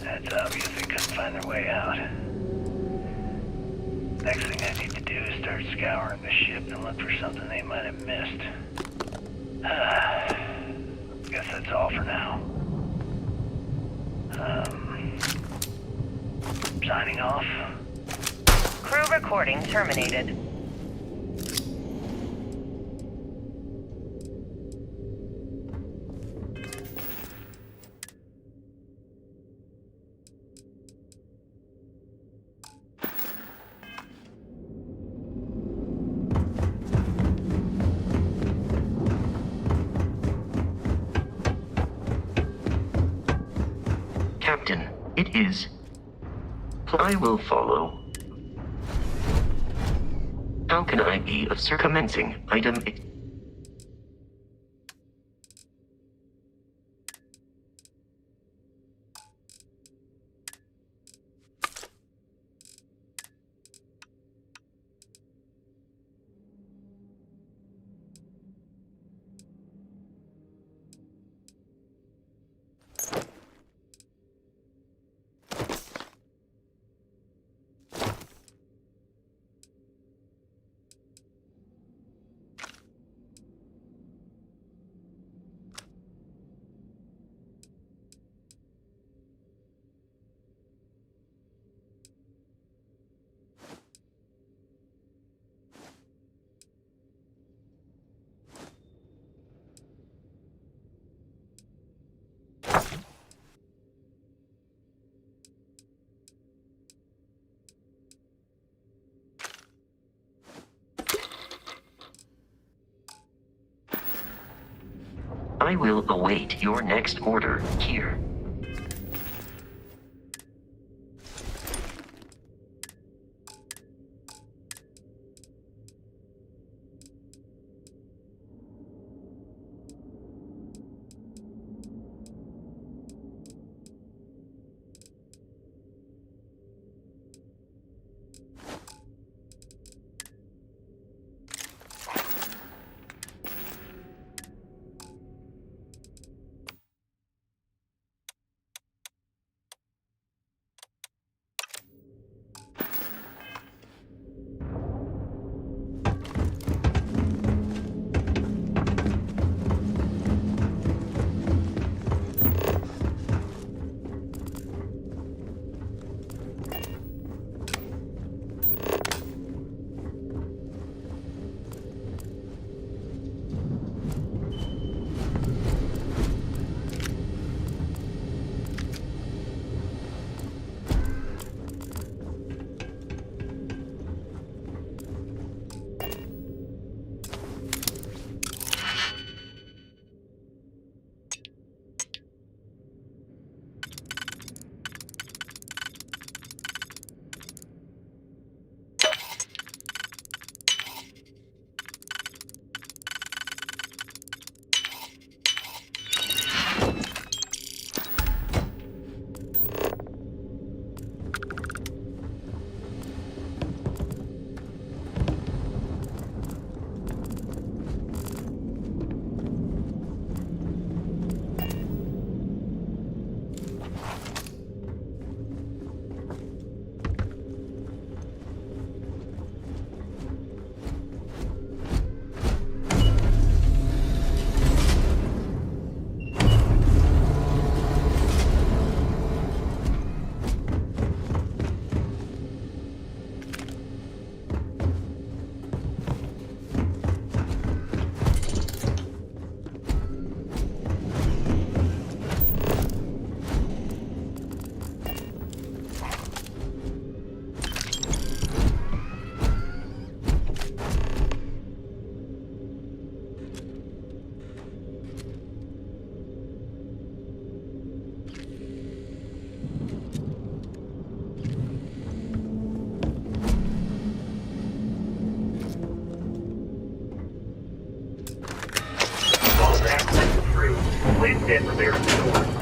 It's obvious they couldn't find their way out. Next thing I need to do is start scouring the ship and look for something they might have missed. Guess that's all for now. Signing off. Crew recording terminated. Captain, it is. I will follow. How can I be of commencing item? I will await your next order here. Stand clear of the door.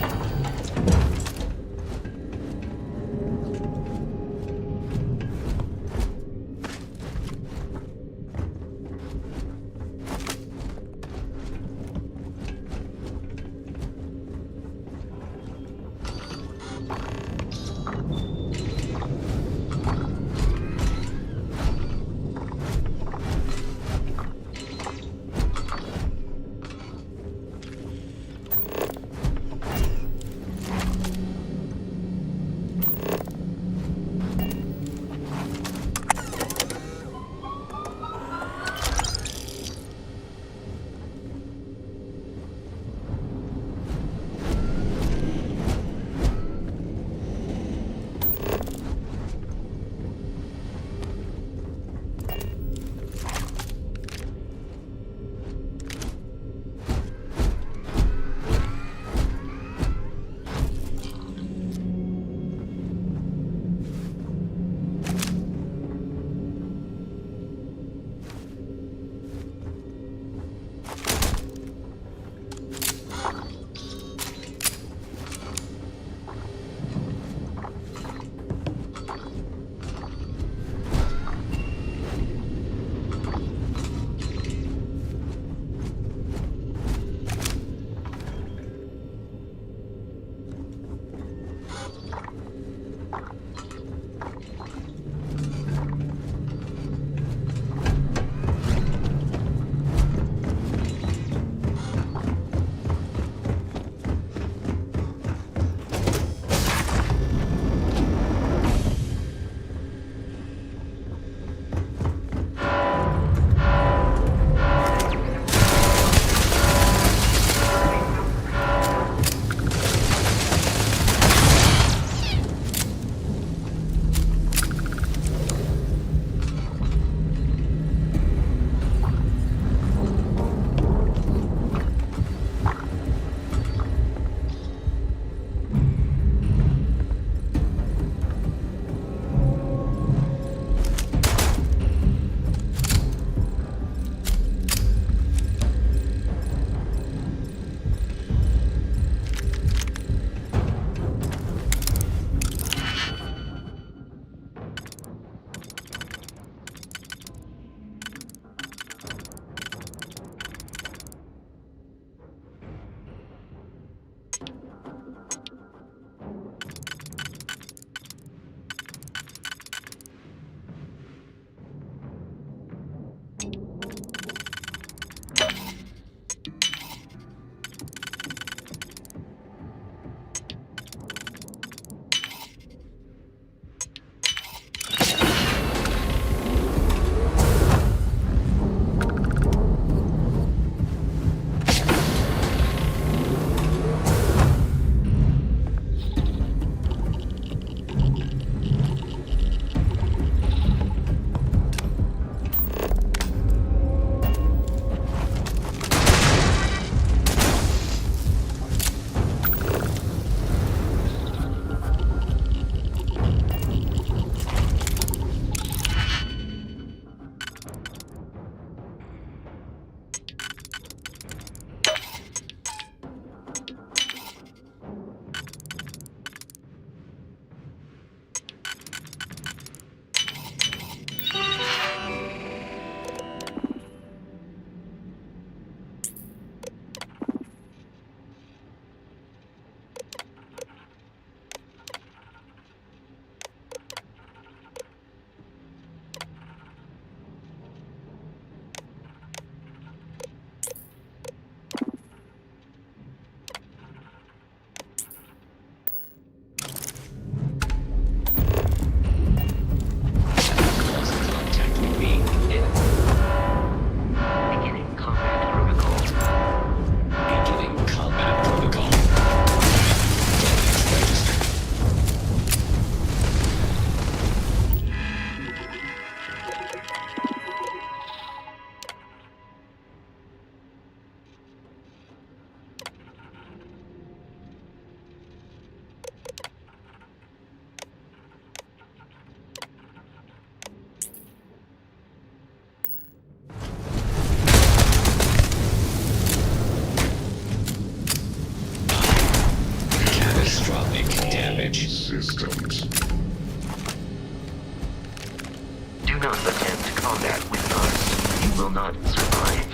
attempt combat with us, you will not survive.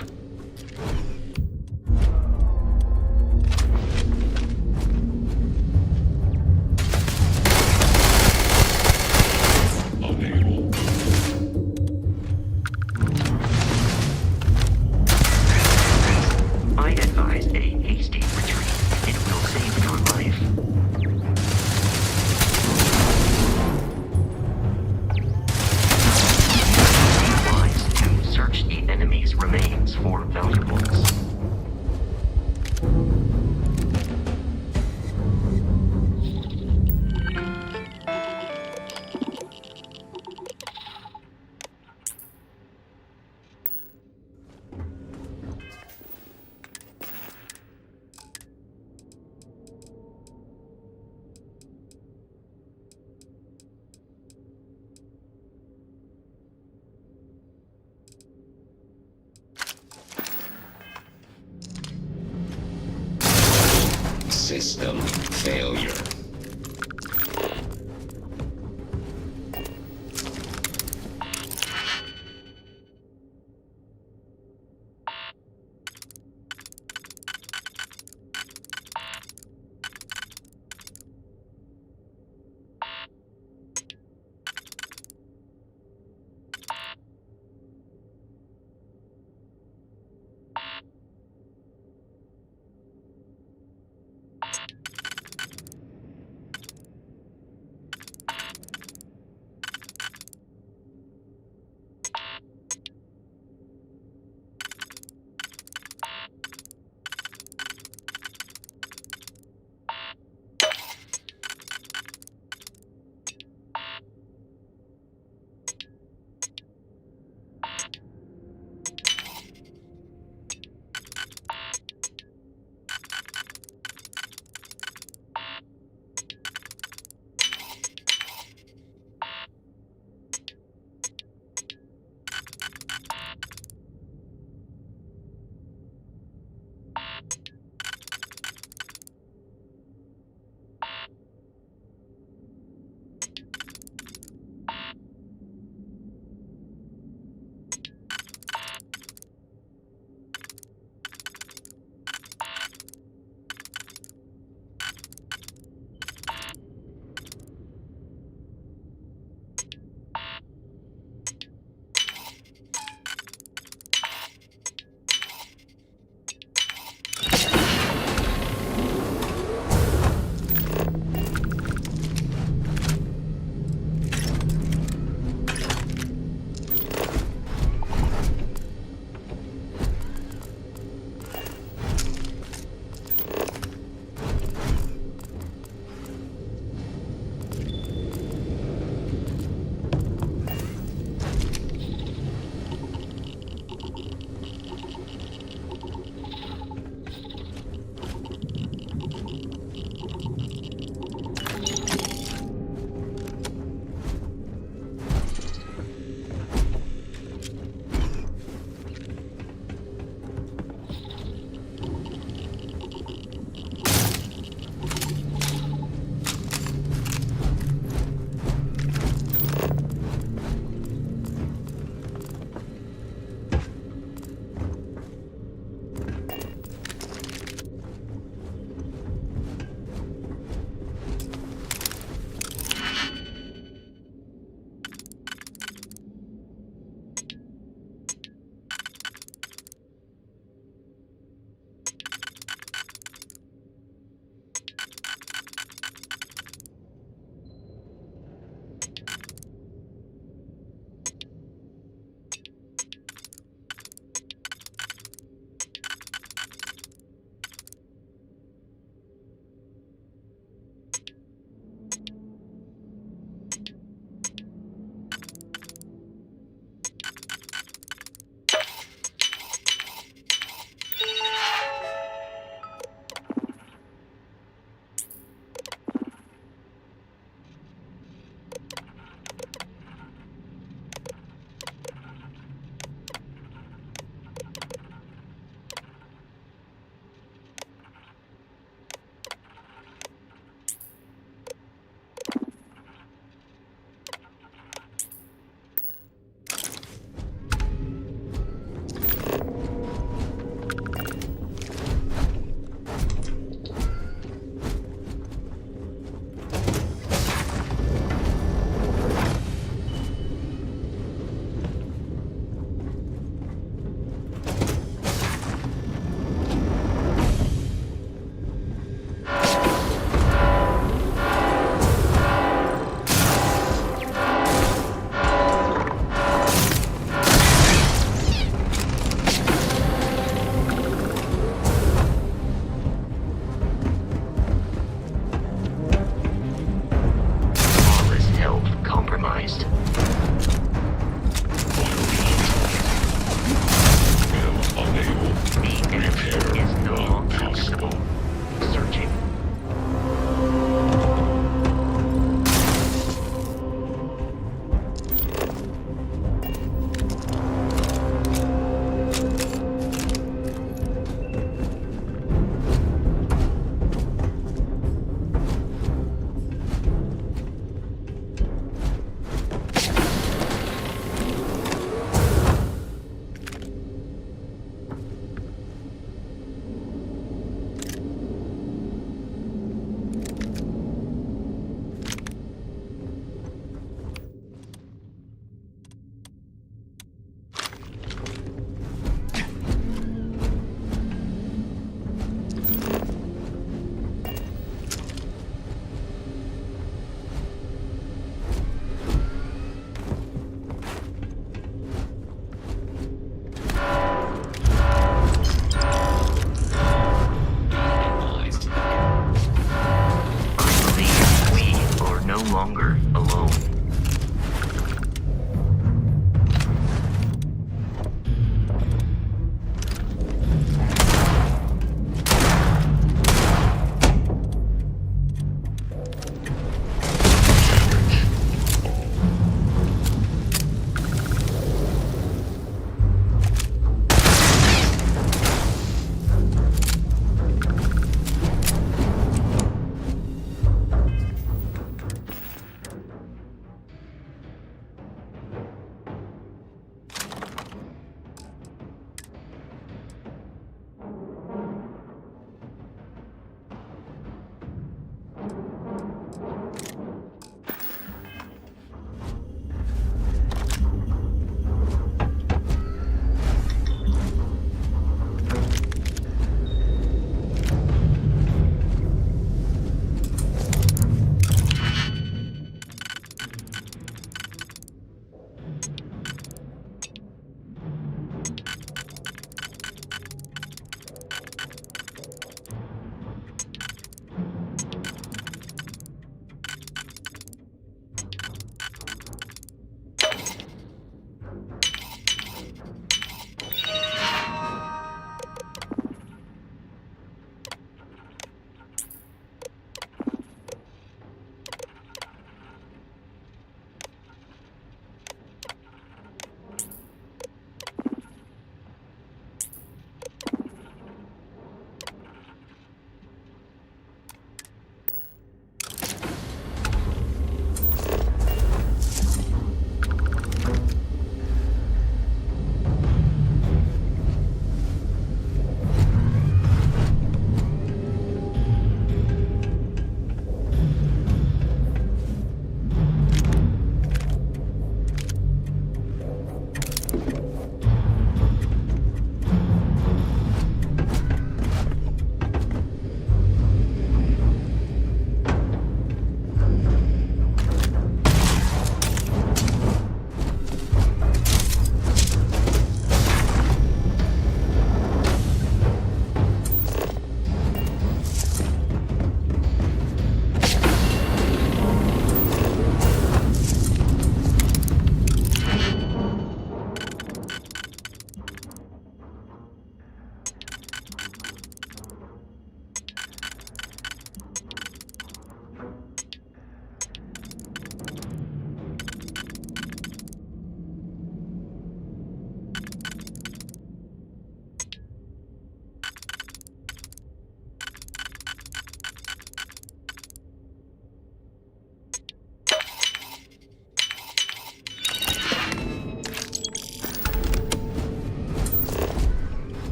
I advise a hasty retreat. It will save your life. Be wise to search the enemy's remains for valuables. System failure.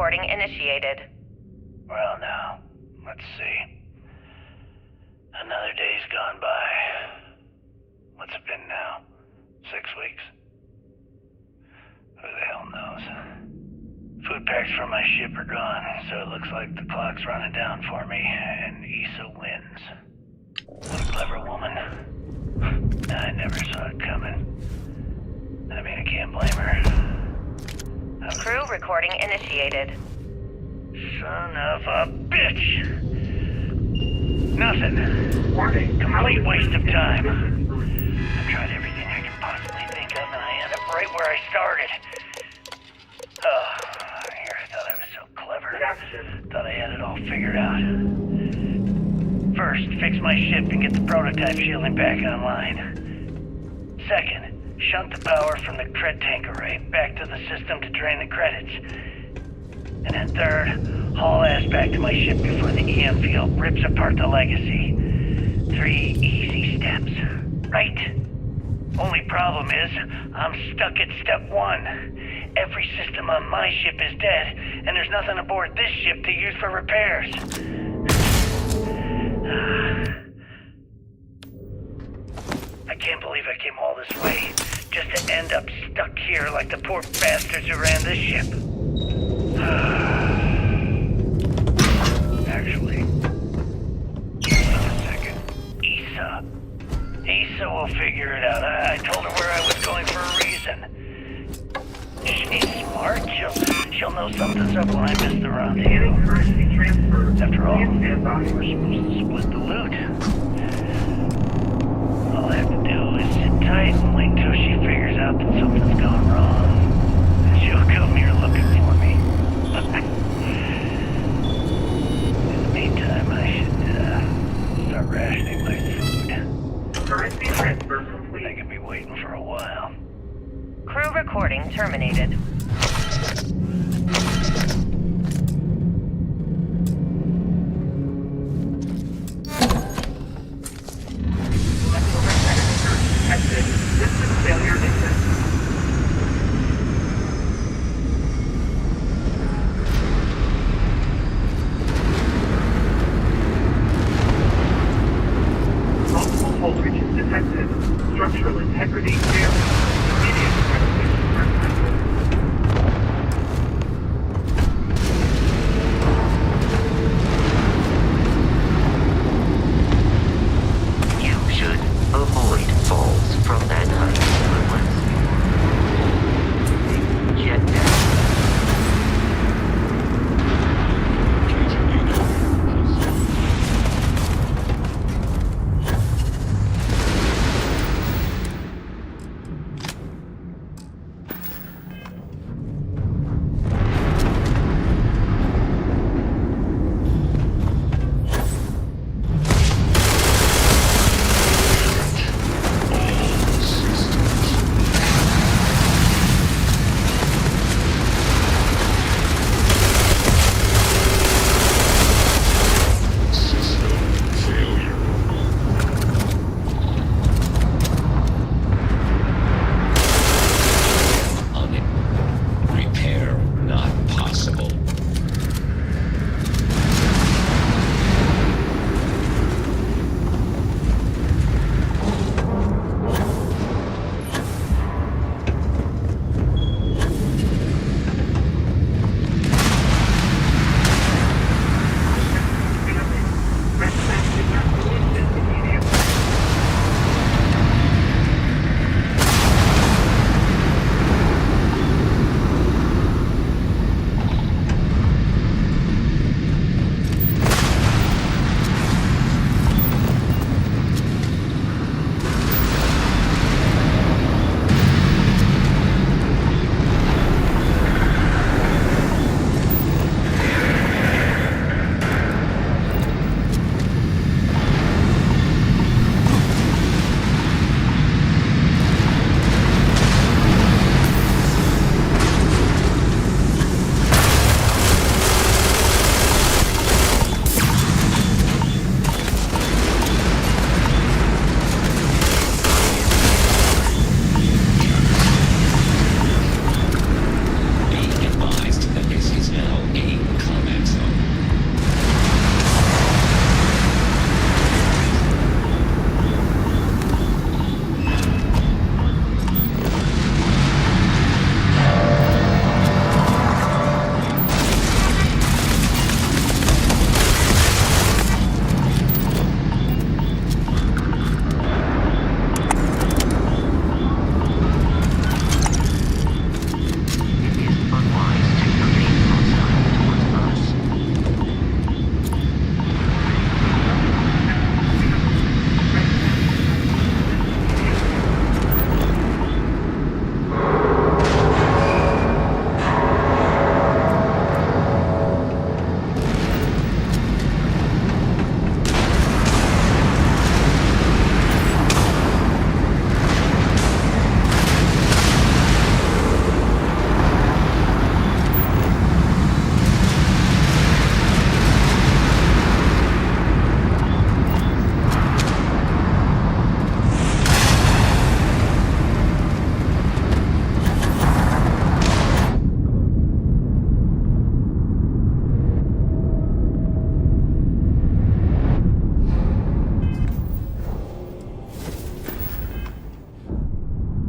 recording initiated. Well, now, let's see. Another day's gone by. What's it been now? 6 weeks? Who the hell knows? Food packs from my ship are gone, so it looks like the clock's running down for me, and Issa wins. What a clever woman. I never saw it coming. I mean, I can't blame her. Crew recording initiated. Son of a bitch! Nothing. Complete waste of time. I've tried everything I can possibly think of, and I end up right where I started. Oh, here, I thought I was so clever. Thought I had it all figured out. First, fix my ship and get the prototype shielding back online. Second, shunt the power from the cred tank array back to the system to drain the credits. And then third, haul ass back to my ship before the EM field rips apart the legacy. 3 easy steps, right? Only problem is, I'm stuck at step 1. Every system on my ship is dead, and there's nothing aboard this ship to use for repairs. I can't believe I came all this way, just to end up stuck here like the poor bastards who ran this ship. Actually, wait a second. Issa will figure it out. I told her where I was going for a reason. She's smart. She'll know something's up when I miss the rendezvous. After all, we're supposed to split the loot. All I have to do is sit tight and wait till she figures out that something's gone wrong. And she'll come here looking for me. In the meantime, I should start rationing my food. Currency transfer complete. I could be waiting for a while. Crew recording terminated. Exit. System failure detected. Multiple voltages detected. Structural integrity failure. Immediate transmission recommended. You should avoid falls from that height unless jet down.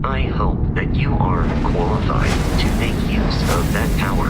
I hope that you are qualified to make use of that power.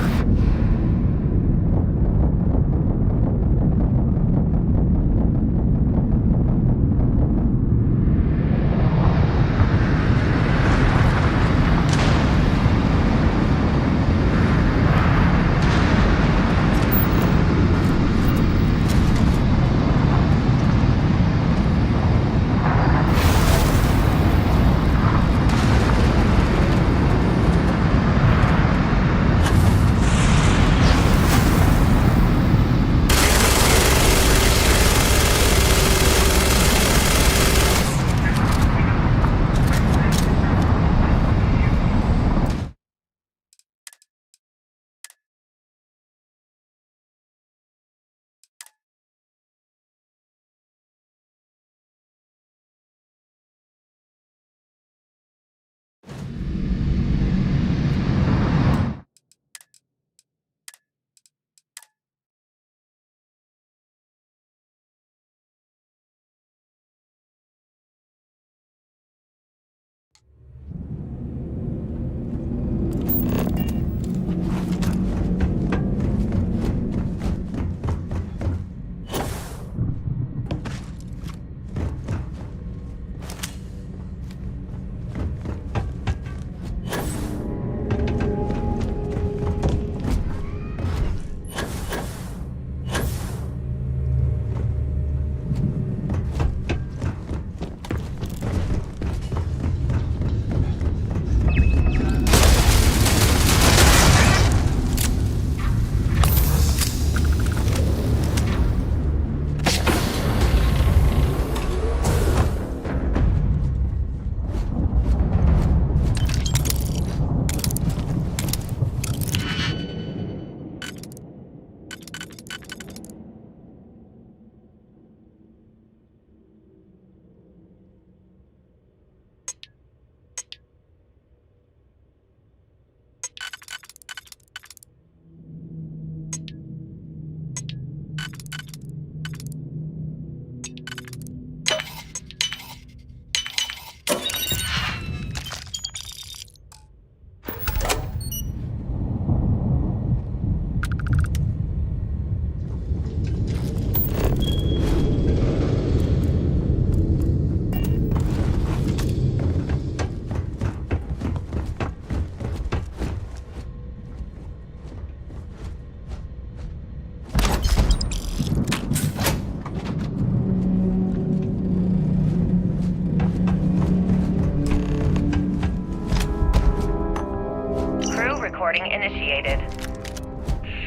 Recording initiated.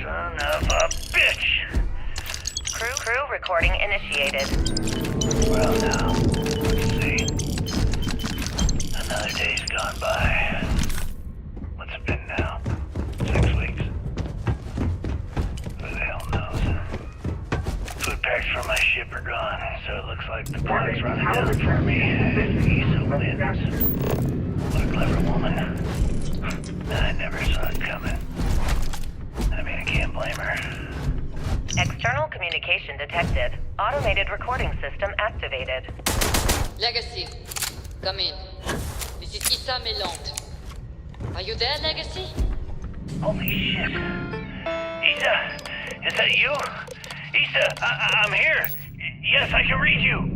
Son of a bitch! Crew recording initiated. Well now, let's see. Another day's gone by. What's it been now? 6 weeks? Who the hell knows? Food packs from my ship are gone, so it looks like the clock's running down for me. And Issa wins. What a clever woman. I never saw it coming. I mean, I can't blame her. External communication detected. Automated recording system activated. Legacy, come in. This is Issa Melant. Are you there, Legacy? Holy shit. Issa, is that you? Issa, I'm here. Yes, I can read you.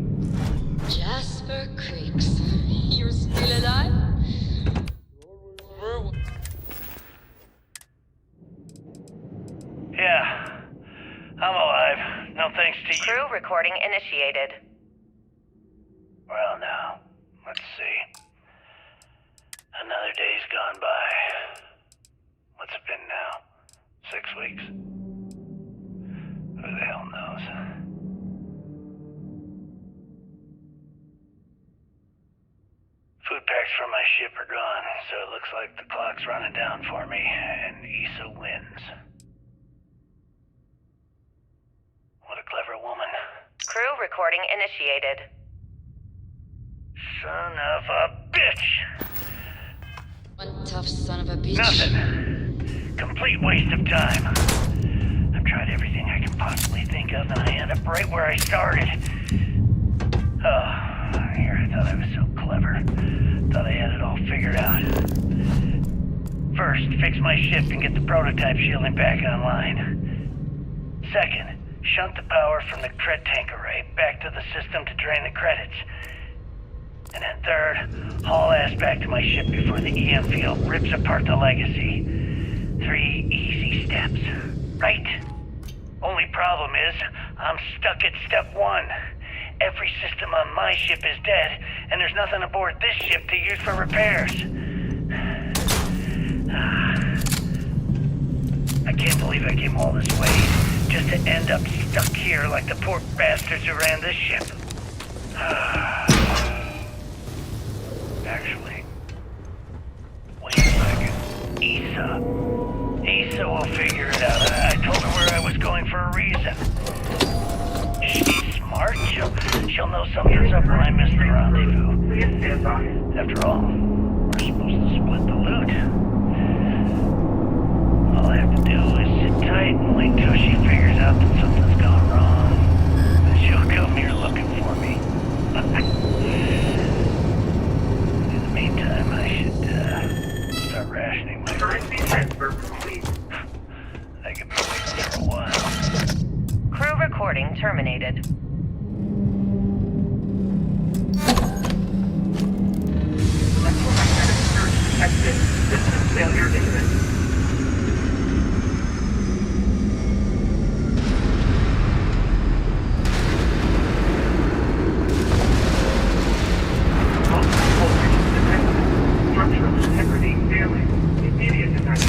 Jasper Creeks. You're still alive? Yeah, I'm alive. No thanks to you. Crew recording initiated. Well now, let's see. Another day's gone by. What's it been now? 6 weeks? Who the hell knows? Food packs from my ship are gone, so it looks like the clock's running down for me, and Issa wins. What a clever woman. Crew recording initiated. Son of a bitch! One tough son of a bitch. Nothing. Complete waste of time. I've tried everything I can possibly think of, and I end up right where I started. Oh, here I thought I was so clever. Thought I had it all figure it out. First, fix my ship and get the prototype shielding back online. Second, shunt the power from the cred tank array back to the system to drain the credits. And then third, haul ass back to my ship before the EM field rips apart the legacy. 3 easy steps, right? Only problem is, I'm stuck at step 1. Every system on my ship is dead, and there's nothing aboard this ship to use for repairs. I can't believe I came all this way, just to end up stuck here like the poor bastards who ran this ship. Actually, wait a second. Issa will figure it out. I told her where I was going for a reason. She's smart. She'll know something's up when I miss the rendezvous. After all, we're supposed to split the loot. All I have to do is sit tight and wait till she figures out that something's gone wrong. Then she'll come here looking for me. In the meantime, I should start rationing my Currency transfer complete. I could be waiting for a while. Crew recording terminated. Electromagnetic surge detected. System failure imminent. Structural integrity failing. Immediate detection.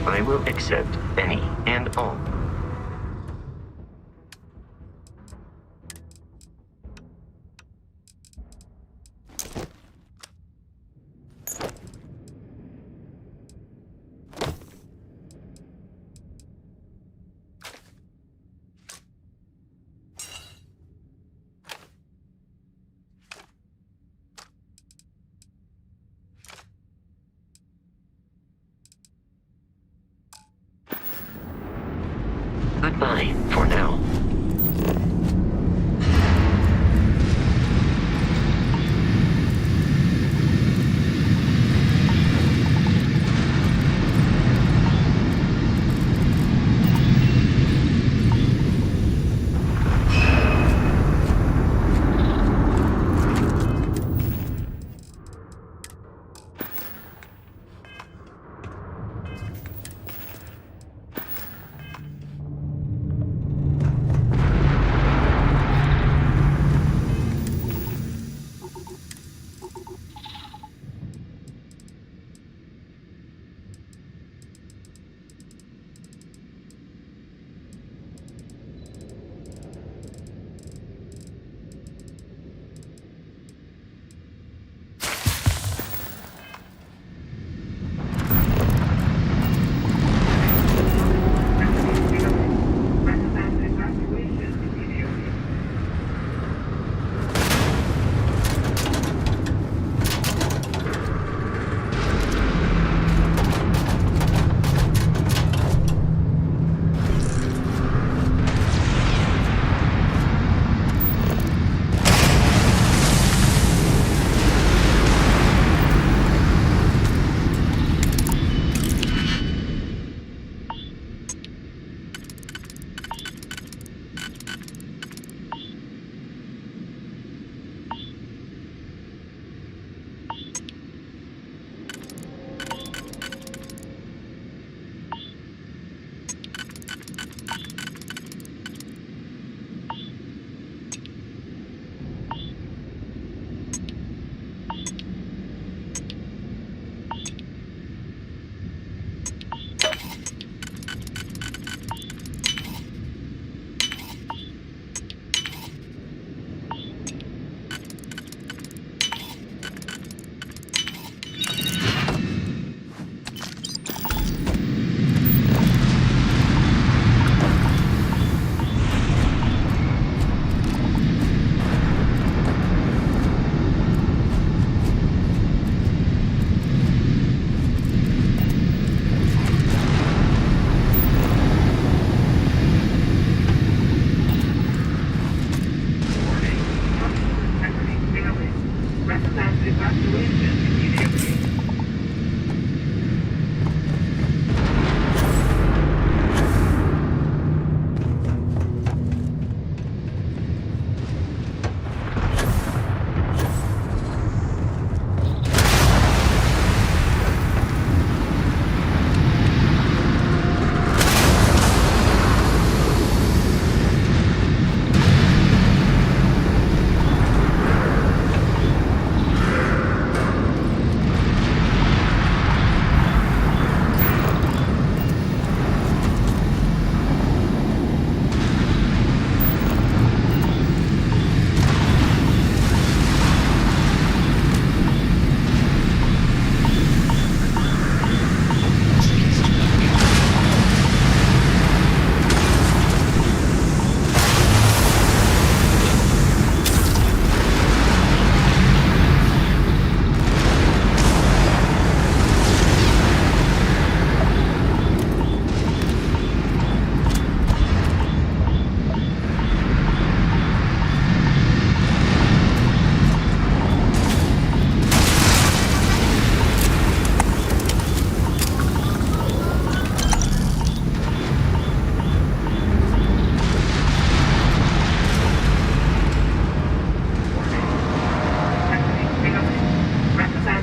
I will accept any and all. Goodbye for now.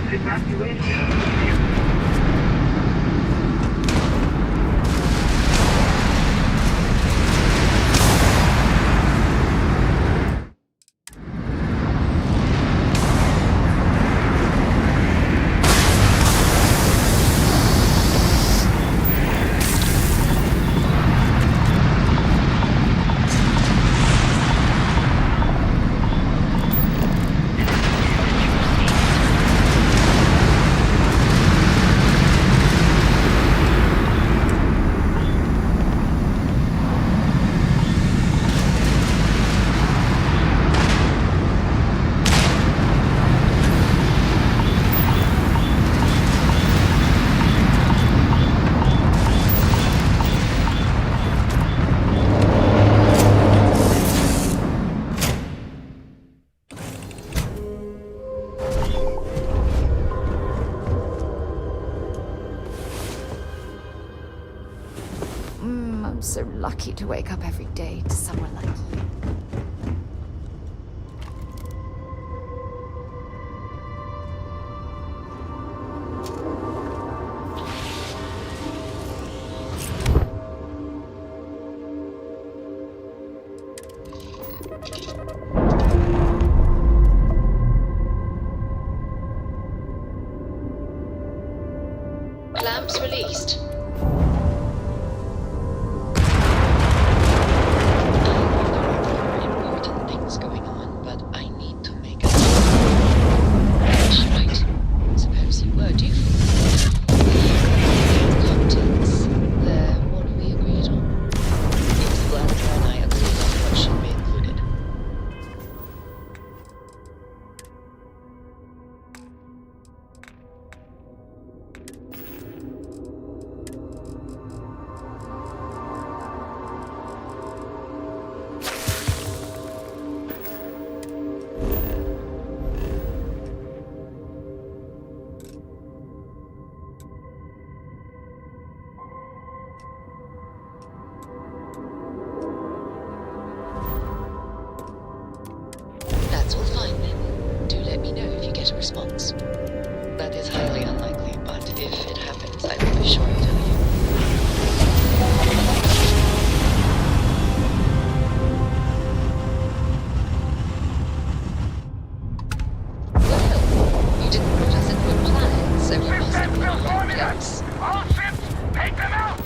Evacuation immediate. I'm so lucky to wake up every day to someone like you. Clamps released. Important things going on, but I need to make a... Alright. Suppose you were due for contents. They're what we agreed on. It's Blanca and I agreed on what should be included. That's all fine then. Do let me know if you get a response. That is highly unlikely, but if it happens, I will be sure to tell you. Well, you didn't put us into a planet, so we must have been close. All ships, take them out!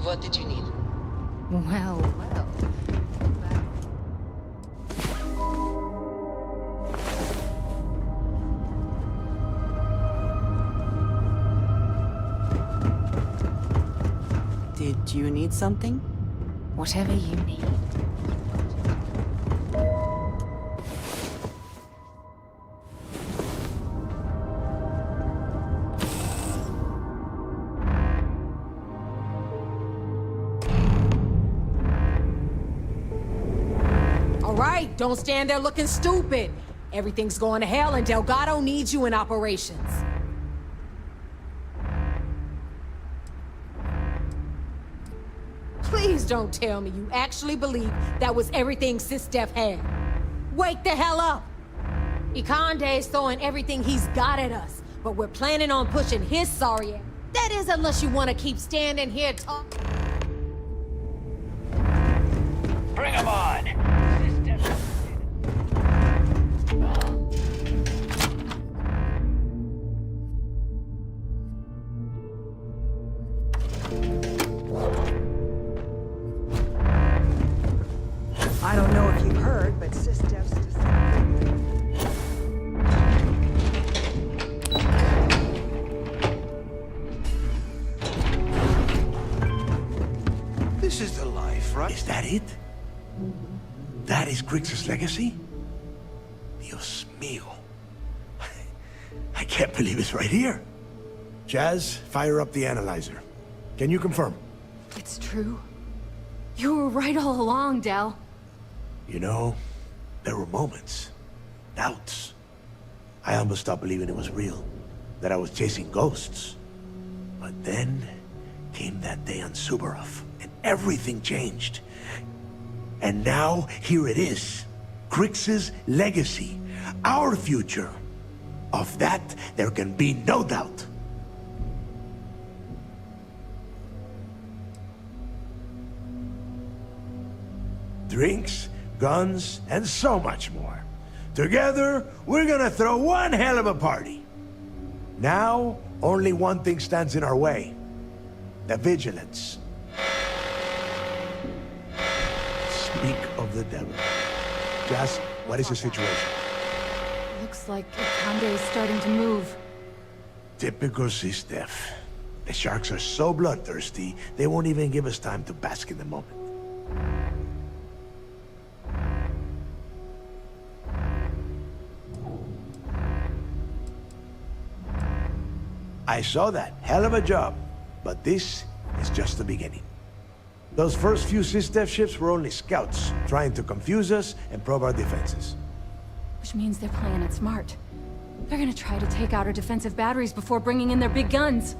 What did you need? Well, well. Did you need something? Whatever you need. All right, don't stand there looking stupid. Everything's going to hell and Delgado needs you in operations. Please don't tell me you actually believe that was everything SysDef had. Wake the hell up! Ikande's throwing everything he's got at us, but we're planning on pushing his sorry ass. That is, unless you want to keep standing here talking. Bring him on! I don't know if you've heard, but SysDef's This is the life, right? Is that it? That is Grix's legacy? Dios mío. I can't believe it's right here. Jazz, fire up the analyzer. Can you confirm? It's true. You were right all along, Del. You know, there were moments, doubts. I almost stopped believing it was real, that I was chasing ghosts. But then came that day on Subarov, and everything changed. And now, here it is. Grix's legacy. Our future. Of that, there can be no doubt. Drinks, guns, and so much more. Together, we're gonna throw one hell of a party. Now, only one thing stands in our way. The vigilance. Speak of the devil. Jazz, what is the situation? Looks like Ikande is starting to move. Typical SysDef. The sharks are so bloodthirsty, they won't even give us time to bask in the moment. I saw that. Hell of a job. But this is just the beginning. Those first few SysDef ships were only scouts, trying to confuse us and probe our defenses. Which means they're playing it smart. They're gonna try to take out our defensive batteries before bringing in their big guns.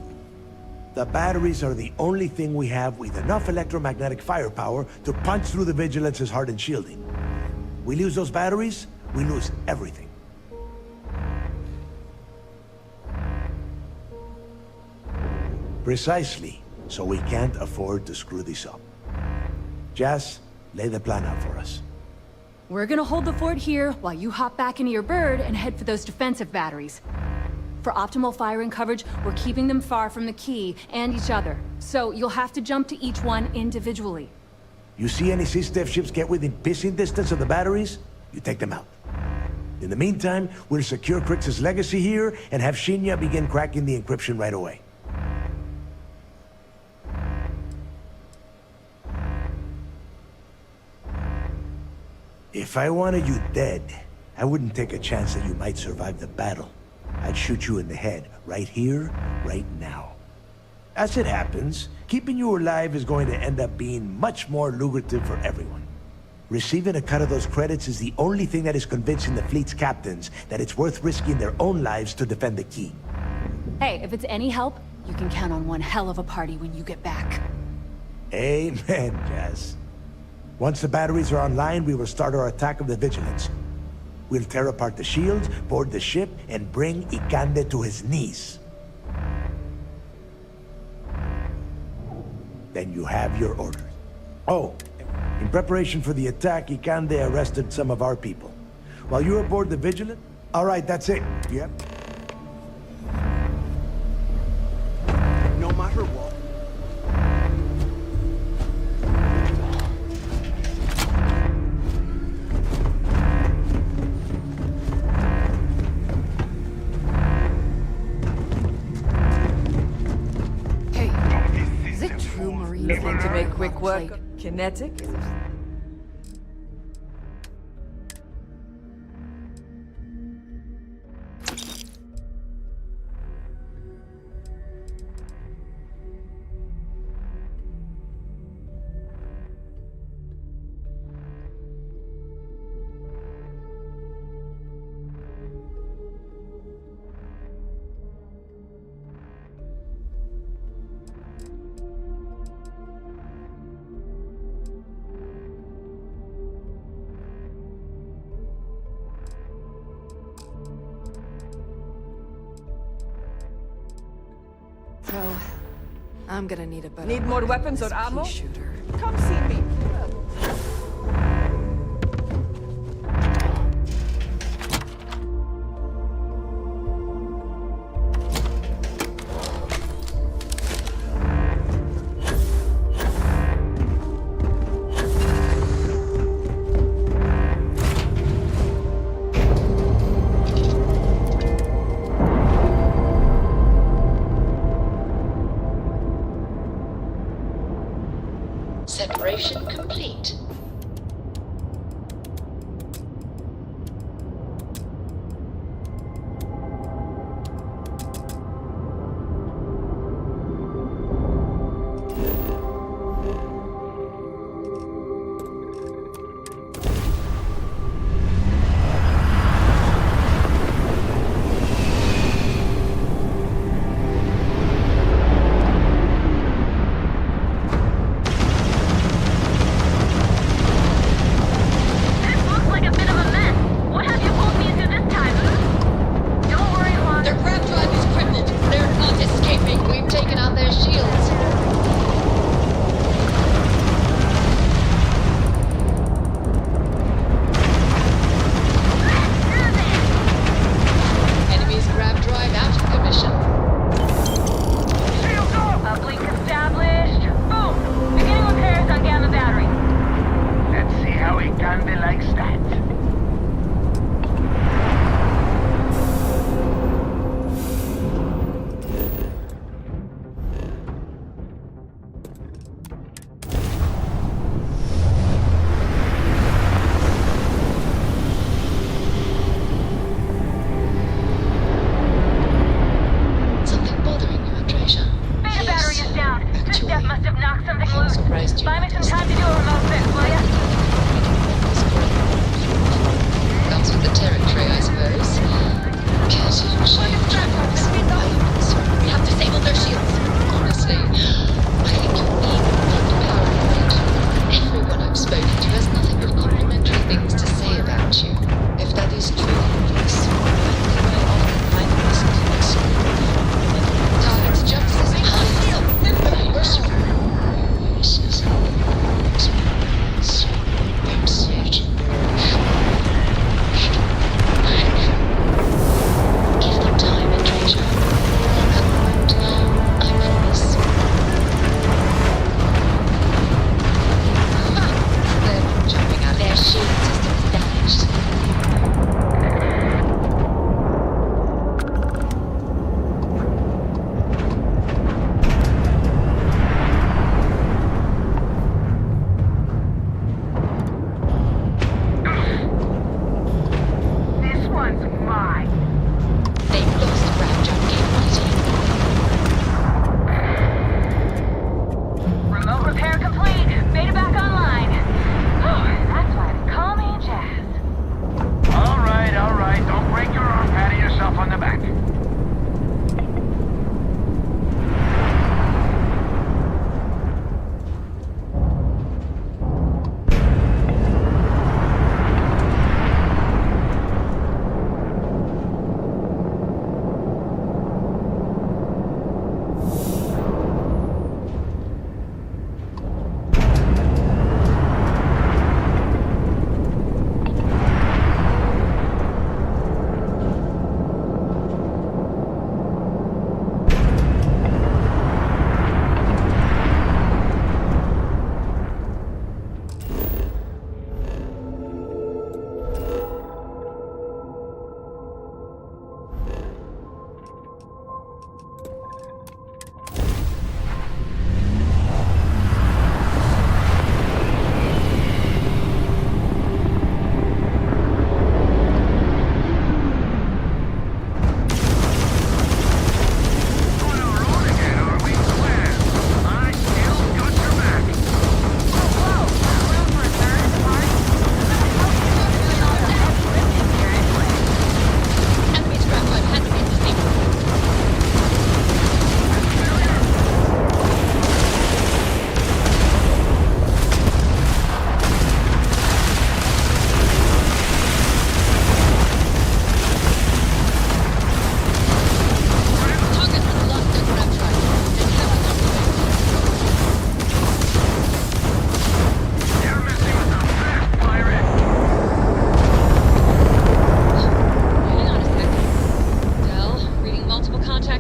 The batteries are the only thing we have with enough electromagnetic firepower to punch through the Vigilance's hardened shielding. We lose those batteries, we lose everything. Precisely, so we can't afford to screw this up. Jazz, lay the plan out for us. We're gonna hold the fort here while you hop back into your bird and head for those defensive batteries. For optimal firing coverage, we're keeping them far from the key and each other. So you'll have to jump to each one individually. You see any SysDef ships get within pissing distance of the batteries, you take them out. In the meantime, we'll secure Grix's legacy here and have Shinya begin cracking the encryption right away. If I wanted you dead, I wouldn't take a chance that you might survive the battle. I'd shoot you in the head, right here, right now. As it happens, keeping you alive is going to end up being much more lucrative for everyone. Receiving a cut of those credits is the only thing that is convincing the fleet's captains that it's worth risking their own lives to defend the key. Hey, if it's any help, you can count on one hell of a party when you get back. Amen, Jazz. Once the batteries are online, we will start our attack of the Vigilance. We'll tear apart the shields, board the ship, and bring Ikande to his knees. Then you have your orders. Oh, in preparation for the attack, Ikande arrested some of our people. While you're aboard the Vigilant? All right, that's it. Yep. No matter what. Quick work. Kinetic. So, I'm gonna need a better Need more weapons or this ammo? pea shooter. Come see me. Separation complete.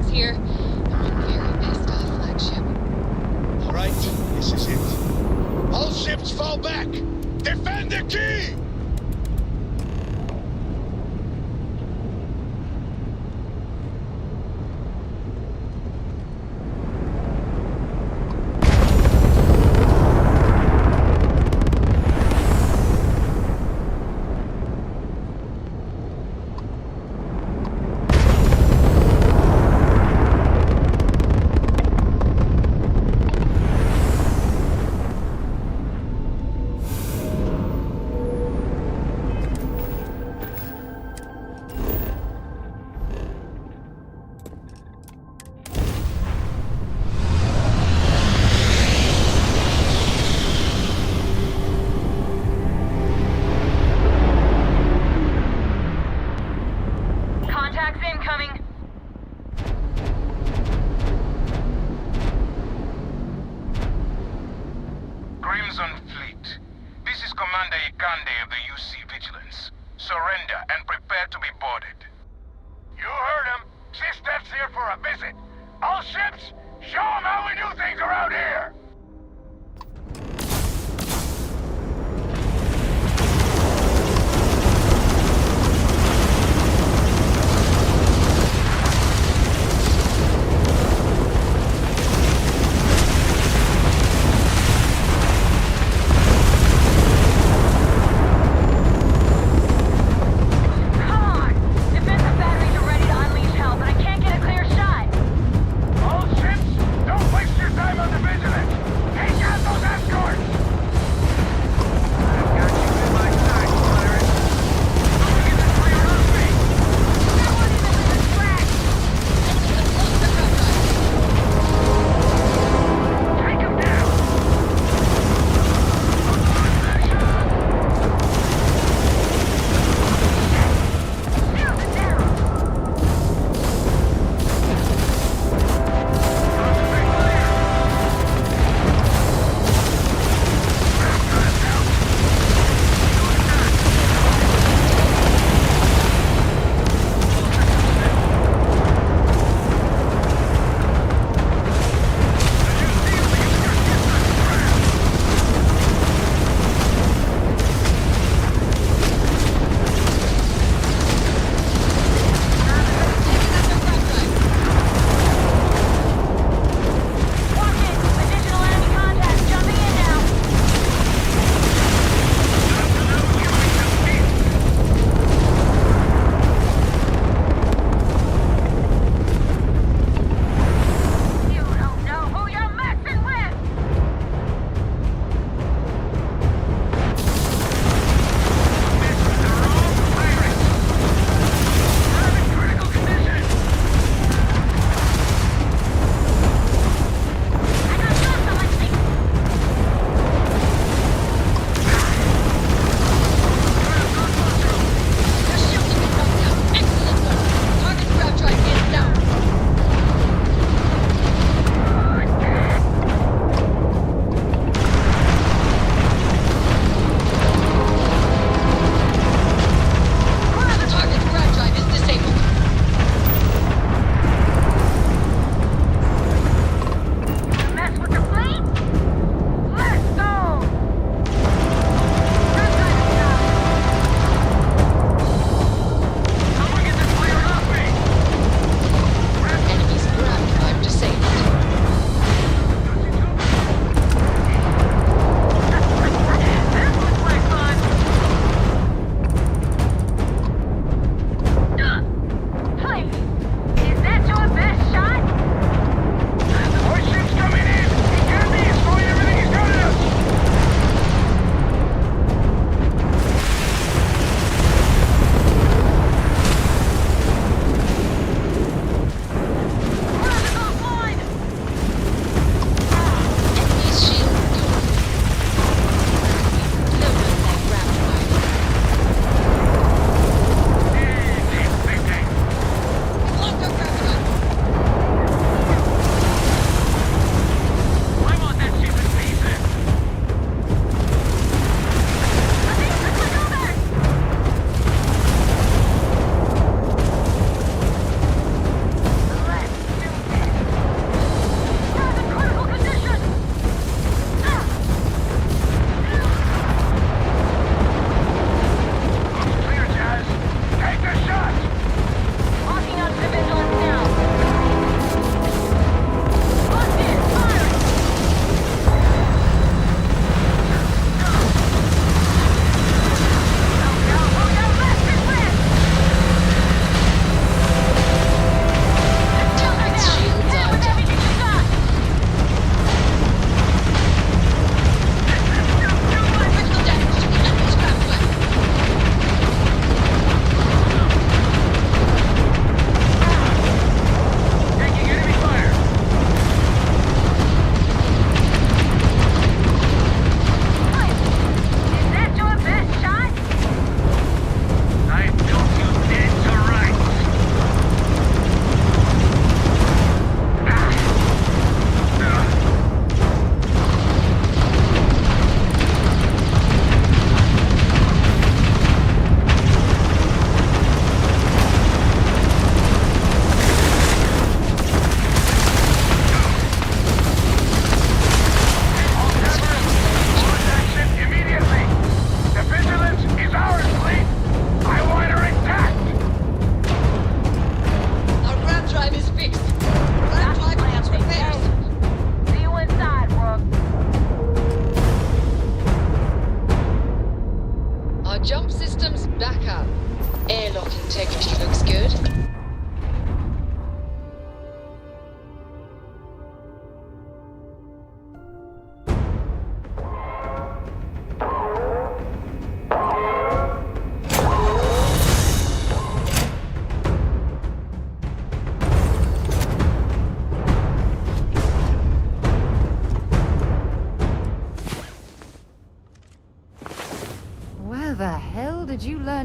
is here. I'm one very pissed off flagship. All right, this is it. All ships fall back! Defend the key! Contacts incoming. Crimson Fleet. This is Commander Ikande of the UC Vigilance. Surrender and prepare to be boarded. You heard him. SysDef's here for a visit. All ships, show them how we do things around here! Come on! Defensive batteries are ready to unleash hell, but I can't get a clear shot. All ships, don't waste your time on the Vigilance!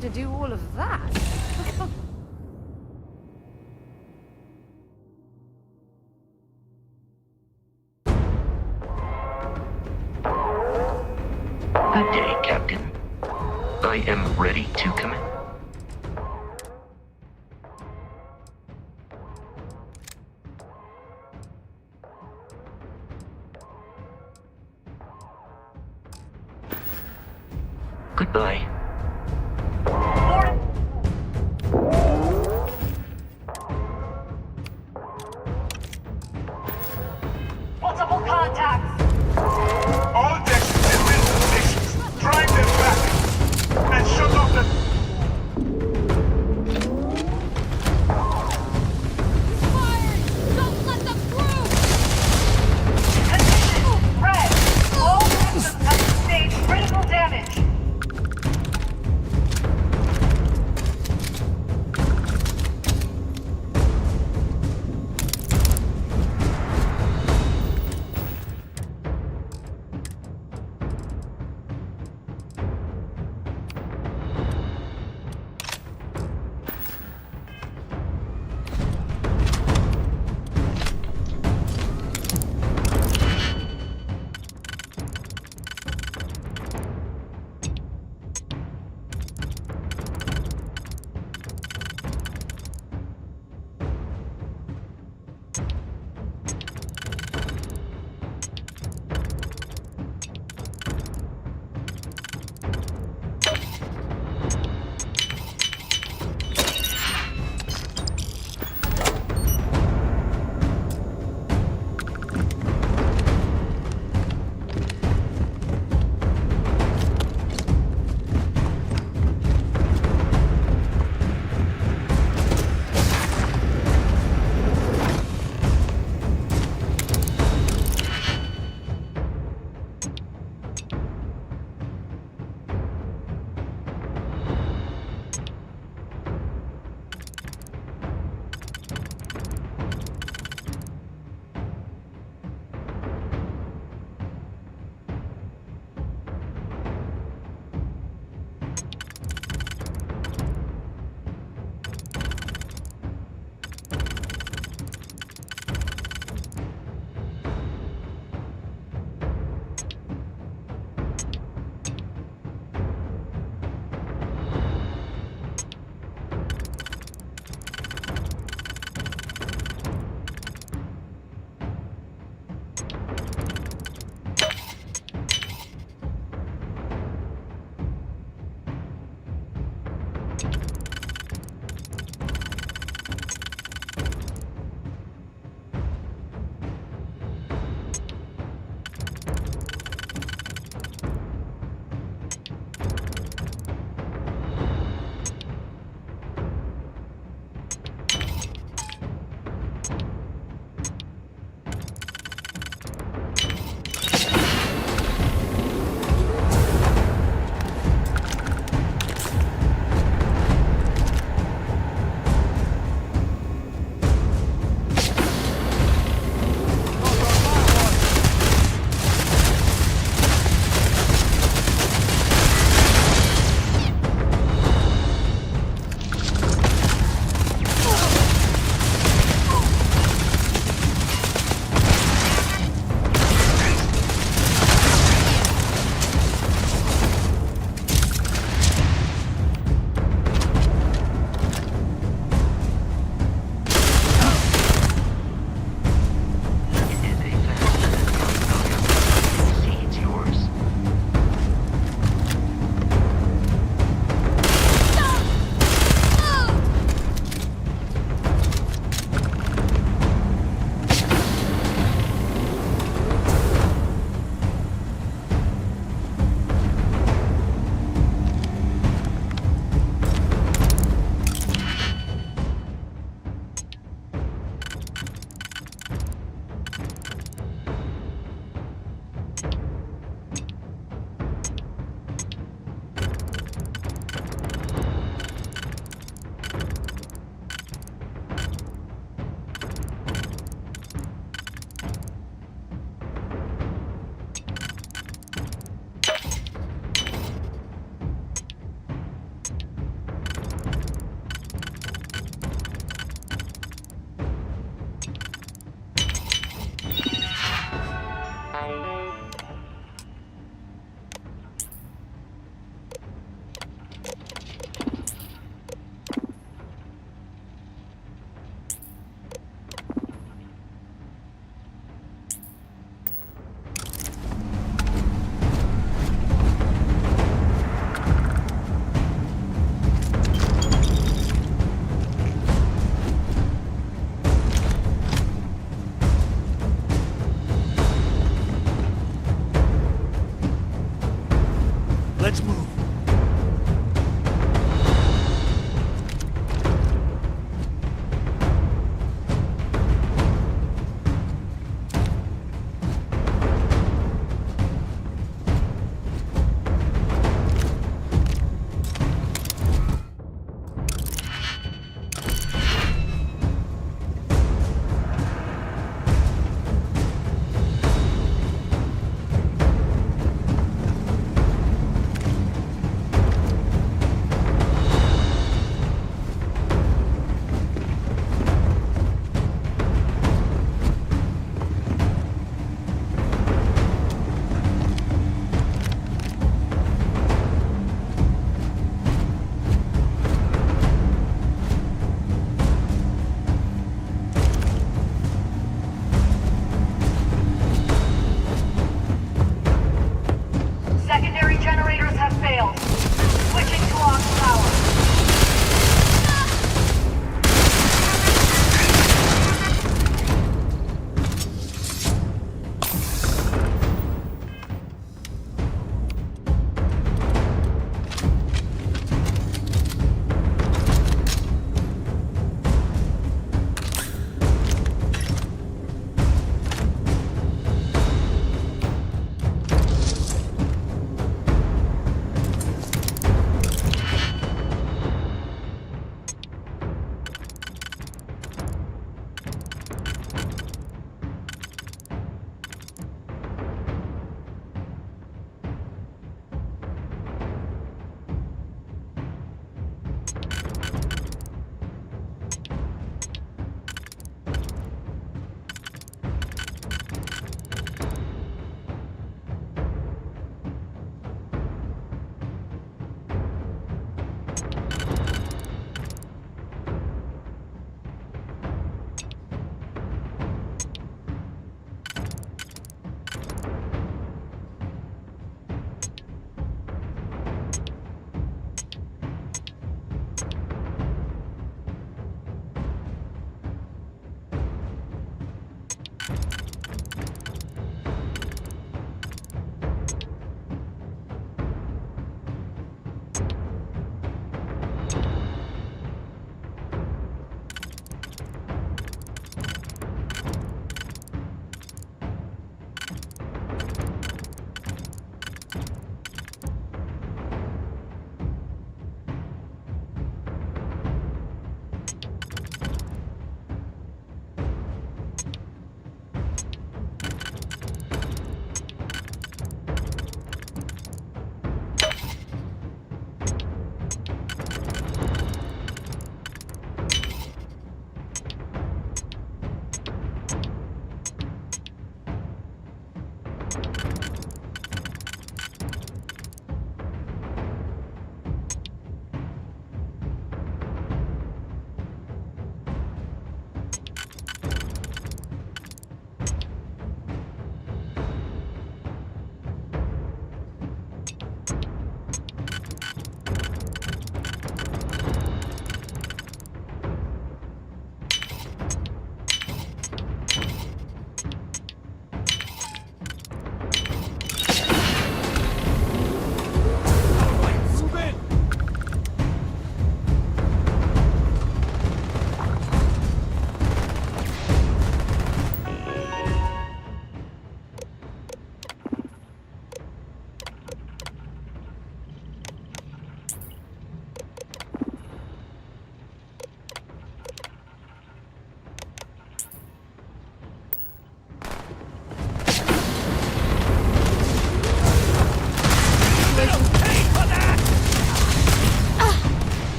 to do all of that? Good day, Captain. I am ready to commit. Goodbye. Multiple contacts. All decks and middle stations, drive them back and shut off the... Don't let them through! Condition red. All systems have sustained critical damage.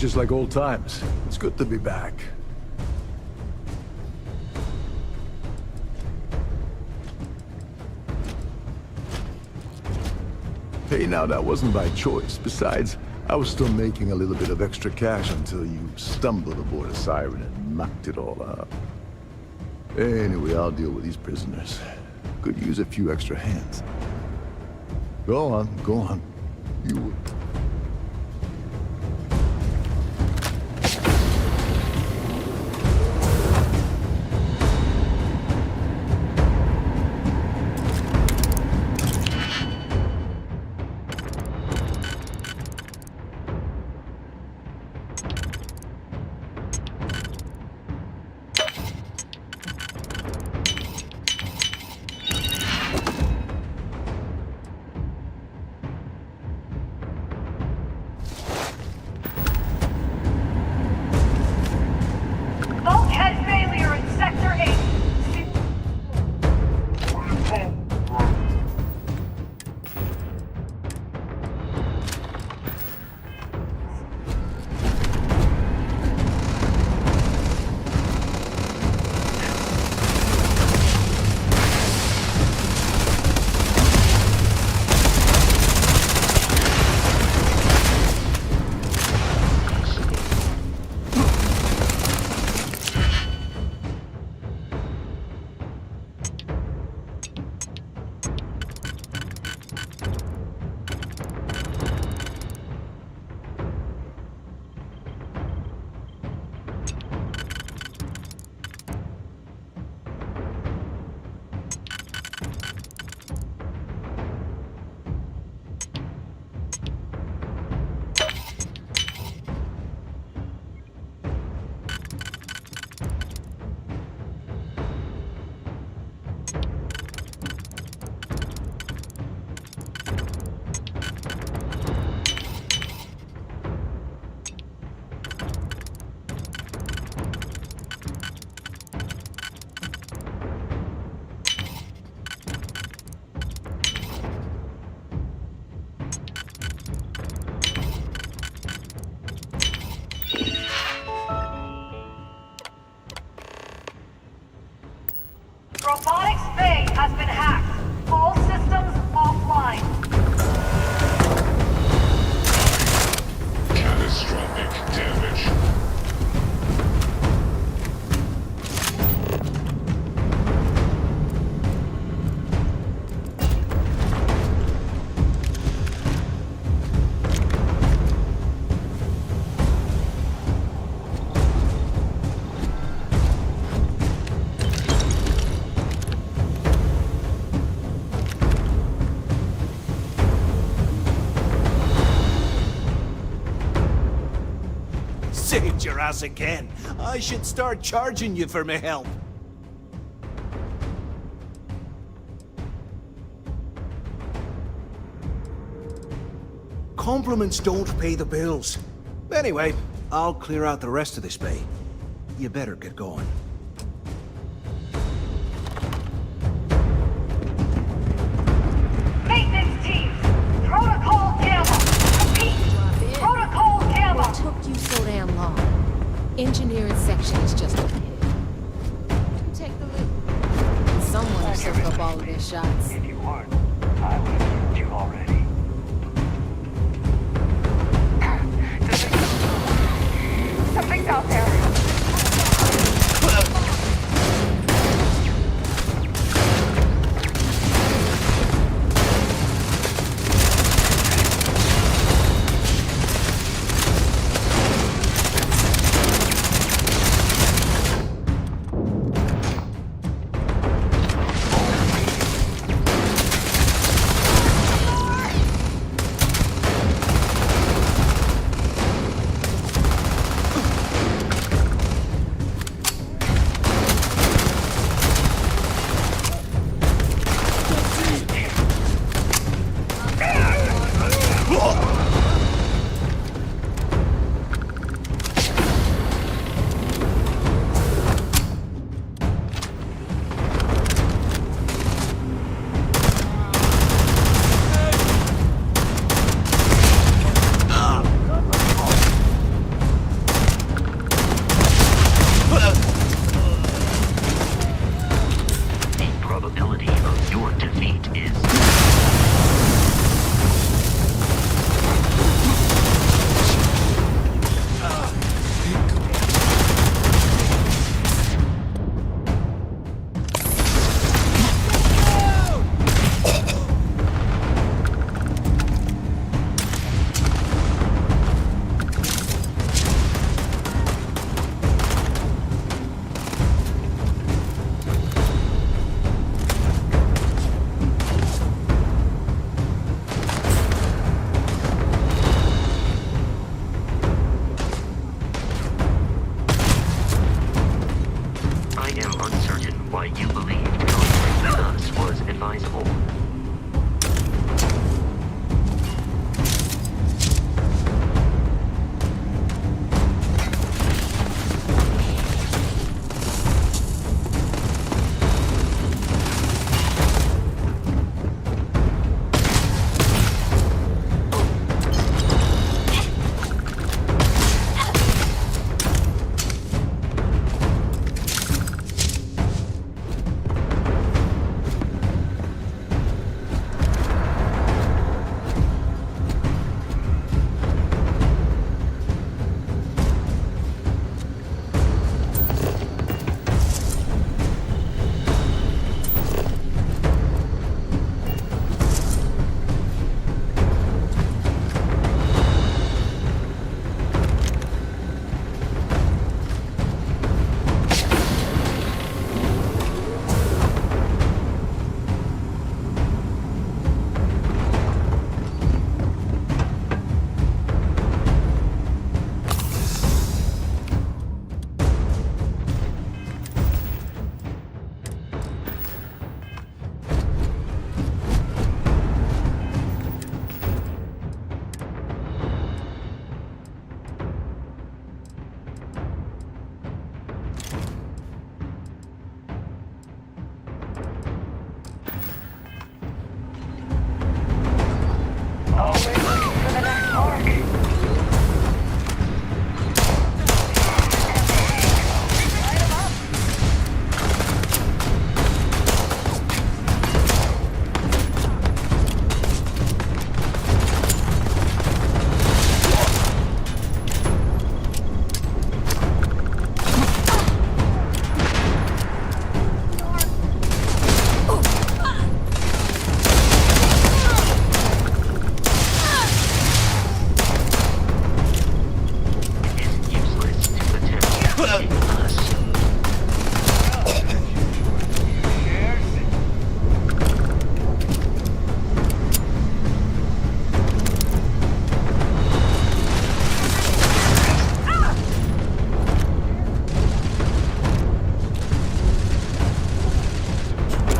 just like old times. It's good to be back. Hey, now that wasn't by choice. Besides, I was still making a little bit of extra cash until you stumbled aboard a siren and mucked it all up. Anyway, I'll deal with these prisoners. Could use a few extra hands. Go on, go on. You... Bulkhead failure in Sector 8. Robotics Bay has been hacked. All systems offline. Catastrophic damage. Saved your ass again. I should start charging you for my help. Compliments don't pay the bills. Anyway, I'll clear out the rest of this bay. You better get going. Maintenance teams, Protocol Gamma. Repeat, Protocol Gamma. What took you so damn long? Engineering section is just up ahead. You take the lead. Someone will soak up all of their shots. If you weren't, I would have killed you already. Something's out there.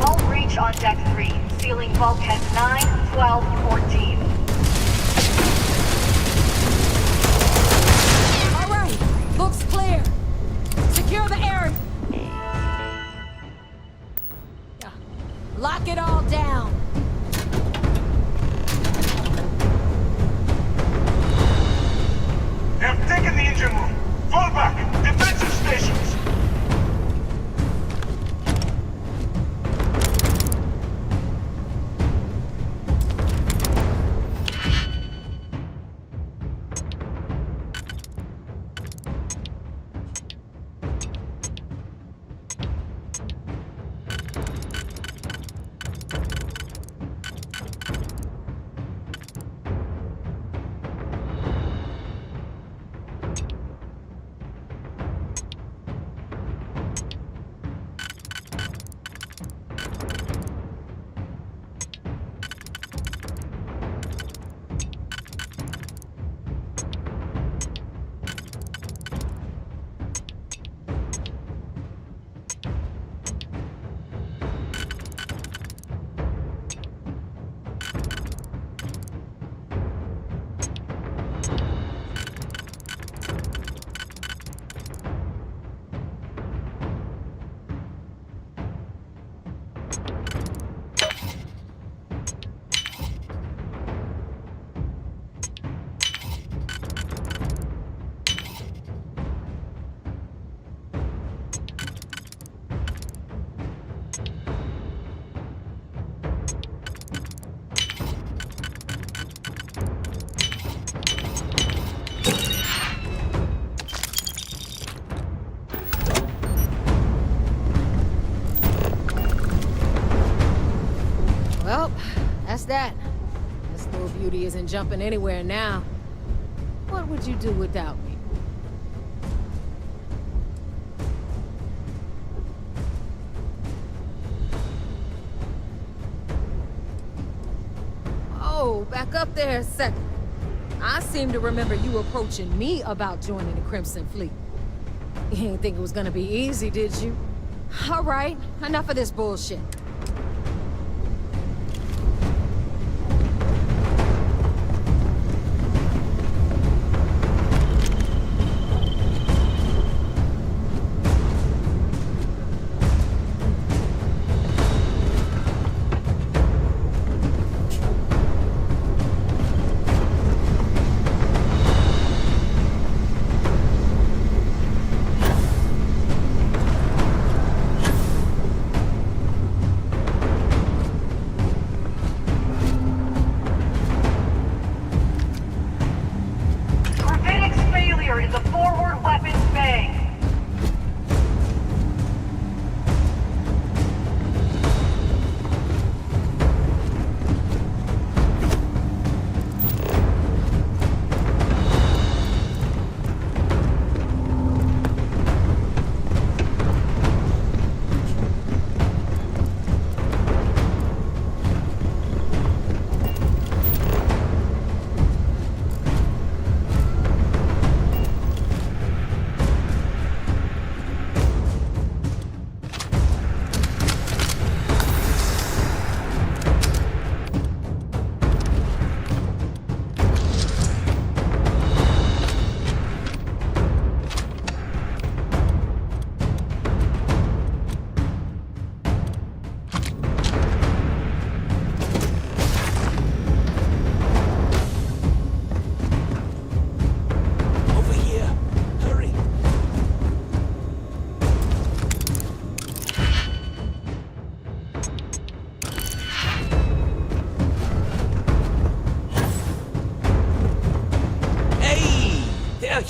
All breach on deck 3. Sealing bulkheads 9, 12, 14. All right, looks clear. Secure the area. Lock it all down. They have taken the engine room. Fall back. Defensive stations. Well, that's that. This little beauty isn't jumping anywhere now. What would you do without me? Oh, back up there a second. I seem to remember you approaching me about joining the Crimson Fleet. You didn't think it was gonna be easy, did you? All right, enough of this bullshit.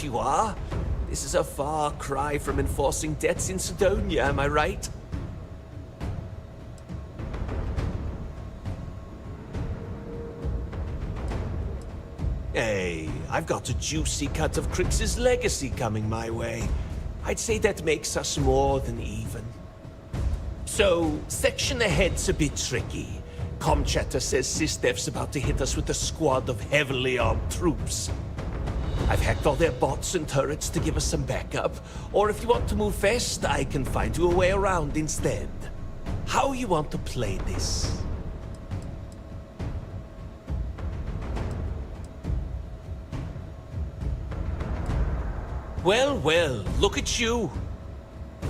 You are. This is a far cry from enforcing debts in Sidonia, am I right? Hey, I've got a juicy cut of Crix's legacy coming my way. I'd say that makes us more than even. So, section ahead's a bit tricky. Comm chatter says SysDev's about to hit us with a squad of heavily armed troops. I've hacked all their bots and turrets to give us some backup, or if you want to move fast, I can find you a way around instead. How you want to play this? Well, well, look at you.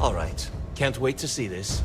All right, can't wait to see this.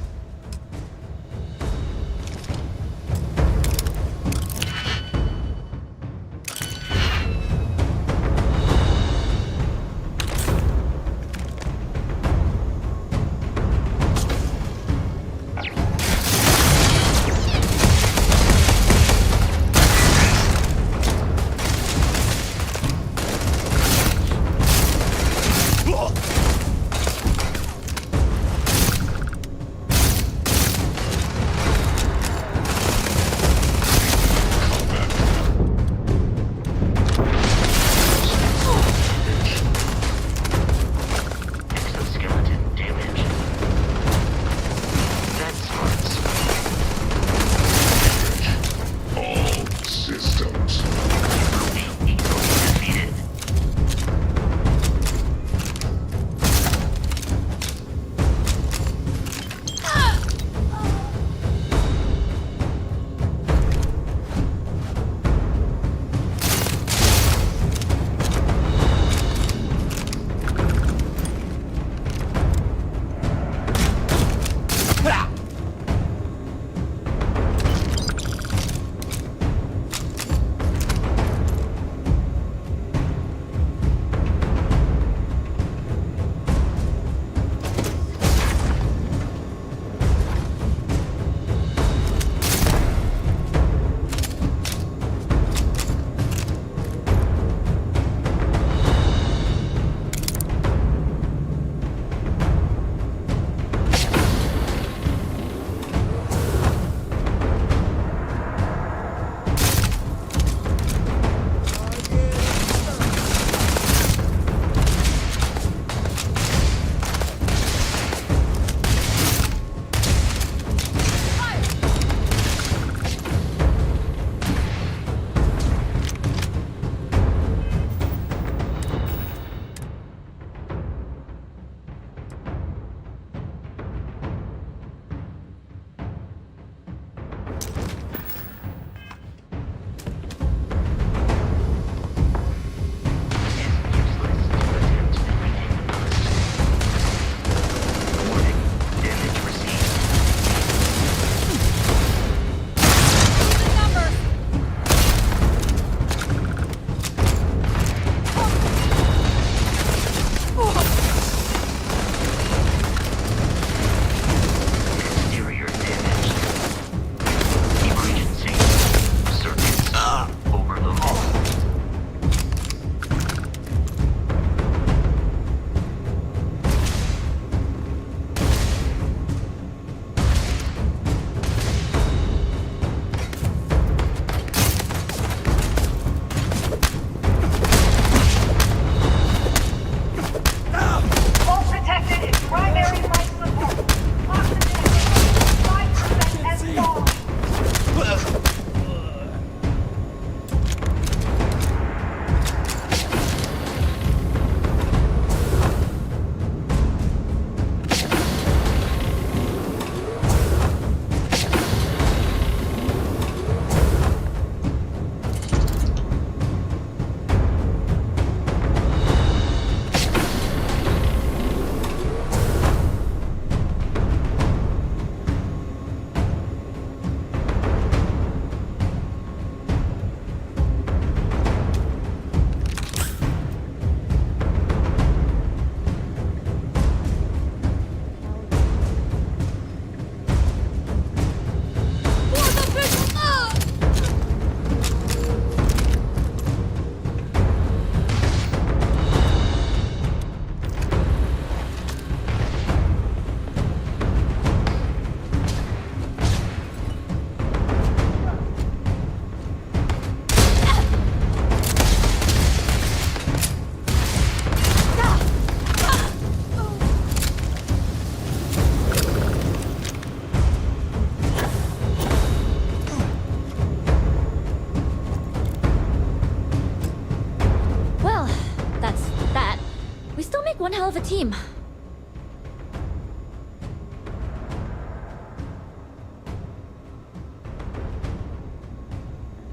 make one hell of a team.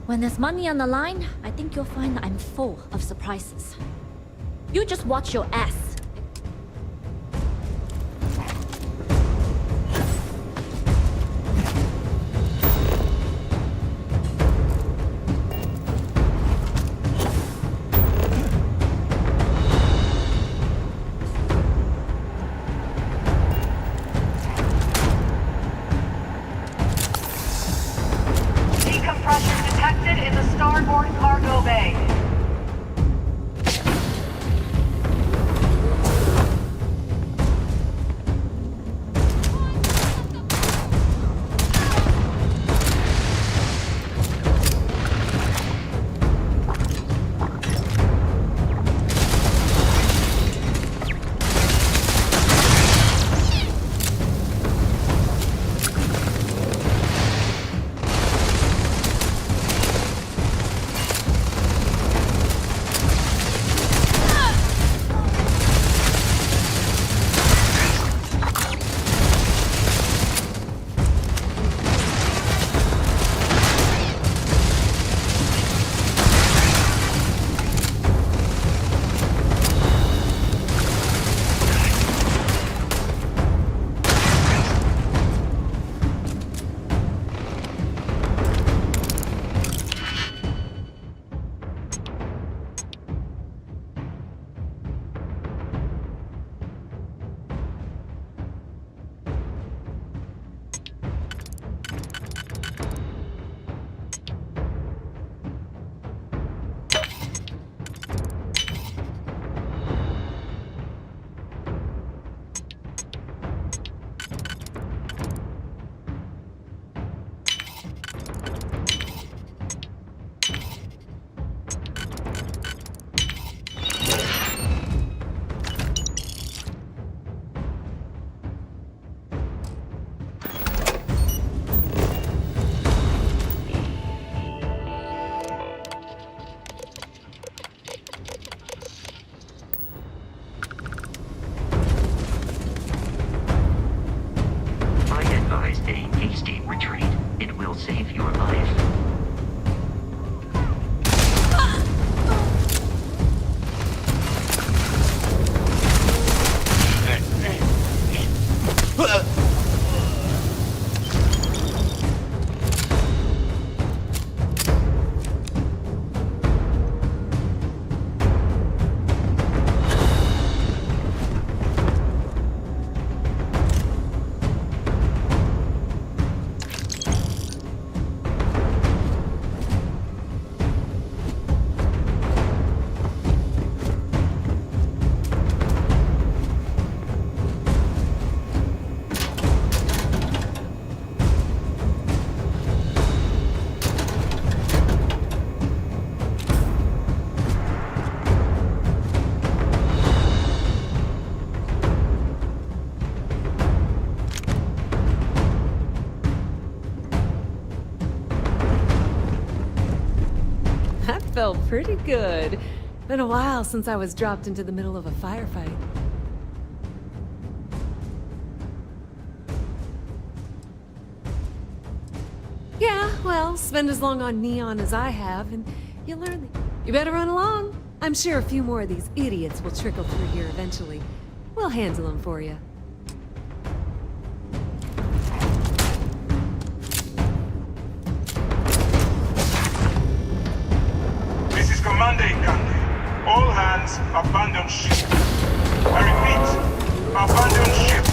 When there's money on the line, I think you'll find that I'm full of surprises. You just watch your ass. Decompression detected in the starboard cargo bay. save your life. That felt pretty good. Been a while since I was dropped into the middle of a firefight. Yeah, well, spend as long on Neon as I have, and you'll learn that. You better run along. I'm sure a few more of these idiots will trickle through here eventually. We'll handle them for you. This is Commander Ikande. All hands, abandon ship. I repeat, abandon ship.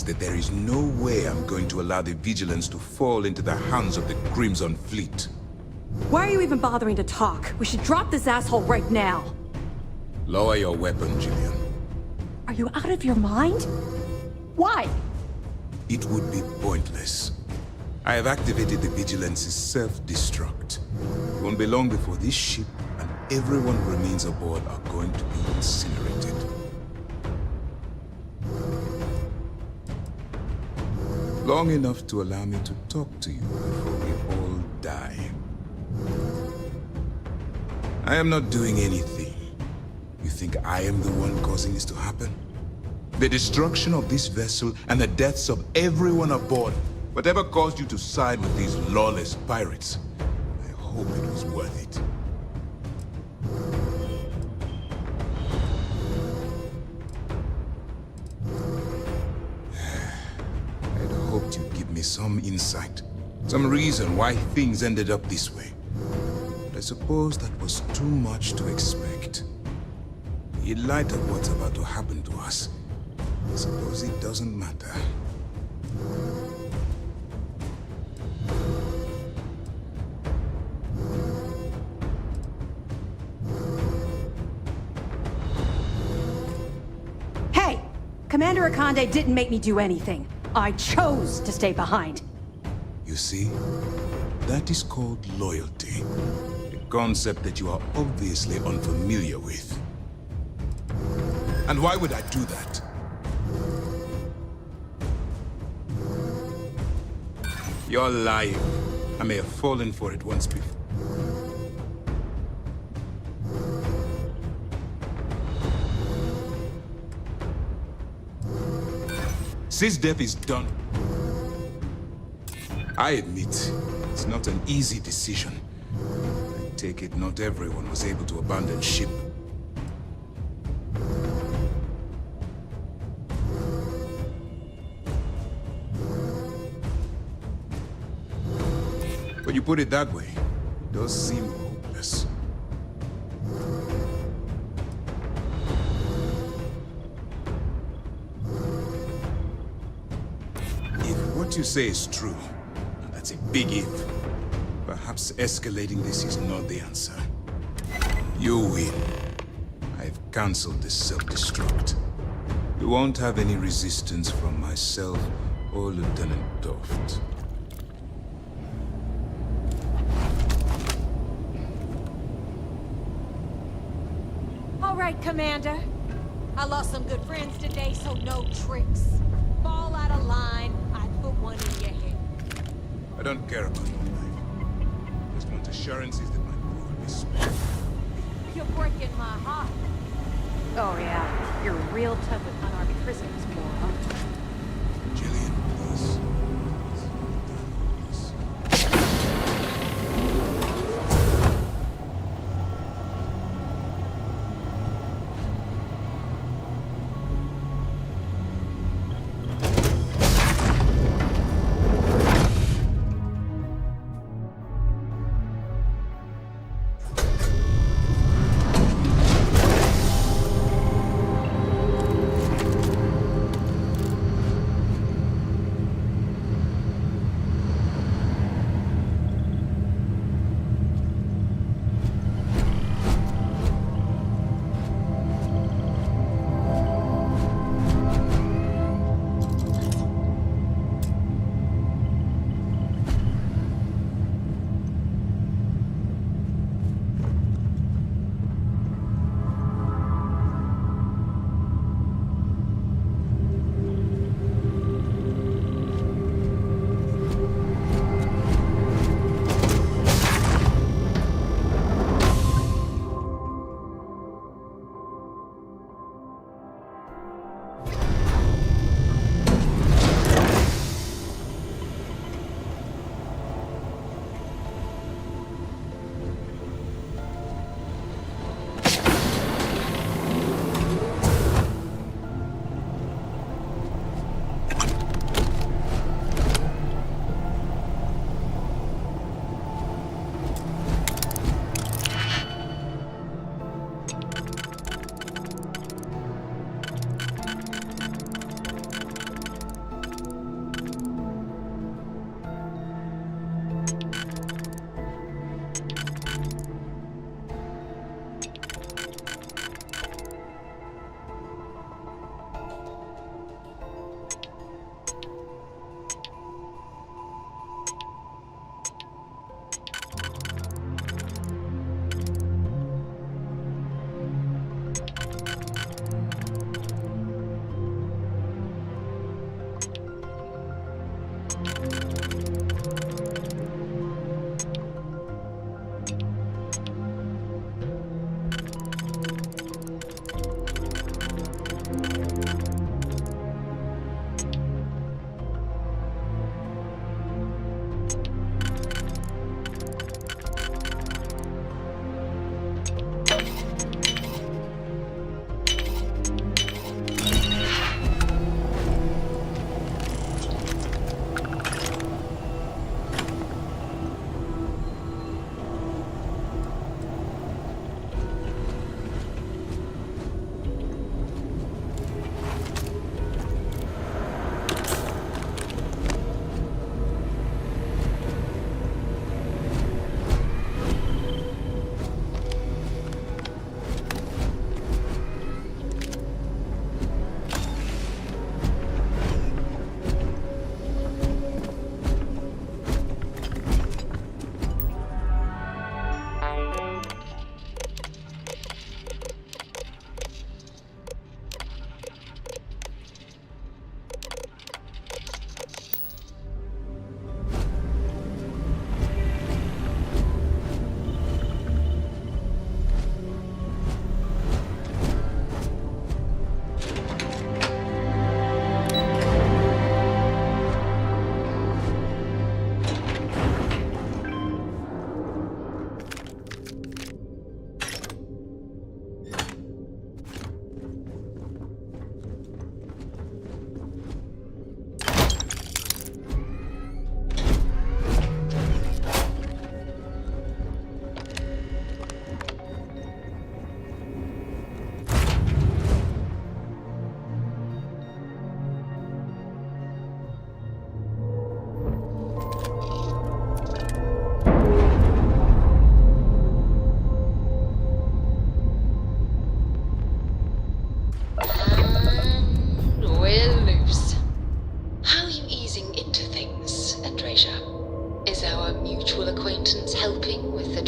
realize that there is no way I'm going to allow the Vigilance to fall into the hands of the Crimson Fleet. Why are you even bothering to talk? We should drop this asshole right now. Lower your weapon, Jillian. Are you out of your mind? Why? It would be pointless. I have activated the Vigilance's self-destruct. It won't be long before this ship and everyone who remains aboard are going to be incinerated. Long enough to allow me to talk to you before we all die. I am not doing anything. You think I am the one causing this to happen? The destruction of this vessel and the deaths of everyone aboard, whatever caused you to side with these lawless pirates, I hope it was worth it. I'd hoped you'd give me some insight, some reason why things ended up this way. But I suppose that was too much to expect. In light of what's about to happen to us, I suppose it doesn't matter. Hey! Commander Akande didn't make me do anything. I chose to stay behind. You see? That is called loyalty. A concept that you are obviously unfamiliar with. And why would I do that? You're lying. I may have fallen for it once before. SysDef is done. I admit, it's not an easy decision. I take it not everyone was able to abandon ship. When you put it that way, it does seem hopeless. If what you say is true, and that's a big if, perhaps escalating this is not the answer. You win. I've cancelled this self-destruct. You won't have any resistance from myself or Lieutenant Toft. All right, Commander. I lost some good friends today, so no tricks. Fall out of line, I put one in your head. I don't care about your life. Just want assurances that my crew will be spared. You're breaking my heart. Oh yeah, you're real tough with unarmed prisoners, moron. Jillian, please.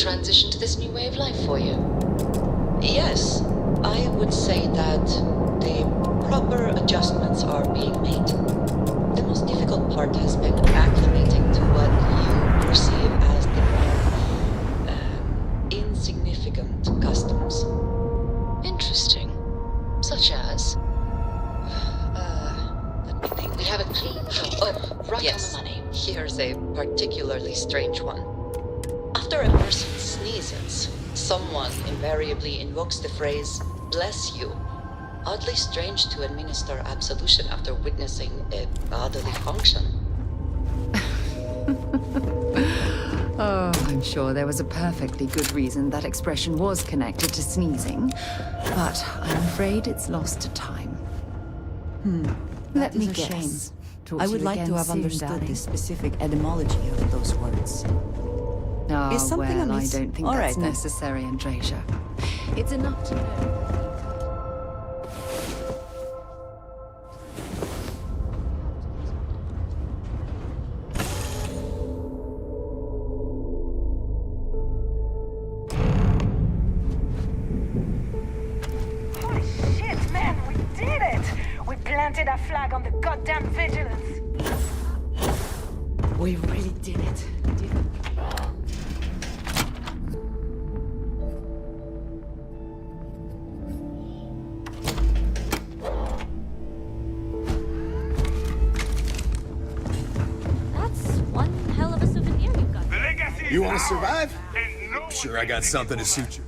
transition to this new way of life for you? Yes, I would say that the proper adjustments are being made. The most difficult part has been acclimating to what you perceive as the more insignificant customs. Interesting. Such as? Let me think. We have a clean job. Oh, right, yes. On the money. Here's a particularly strange one. After a person sneezes, someone invariably invokes the phrase, "bless you." Oddly strange to administer absolution after witnessing a bodily function. Oh, I'm sure there was a perfectly good reason that expression was connected to sneezing, but I'm afraid it's lost to time. Let me guess. I would like to have understood the specific etymology of those words. Oh, Is something well, amiss? I don't think All that's right, then. necessary, Andrasia. It's enough to know. Holy shit, man, we did it! We planted a flag on the goddamn vigilance. We really did it, didn't we? That's one hell of a souvenir you've got. You want to survive? I'm sure I got something to suit you.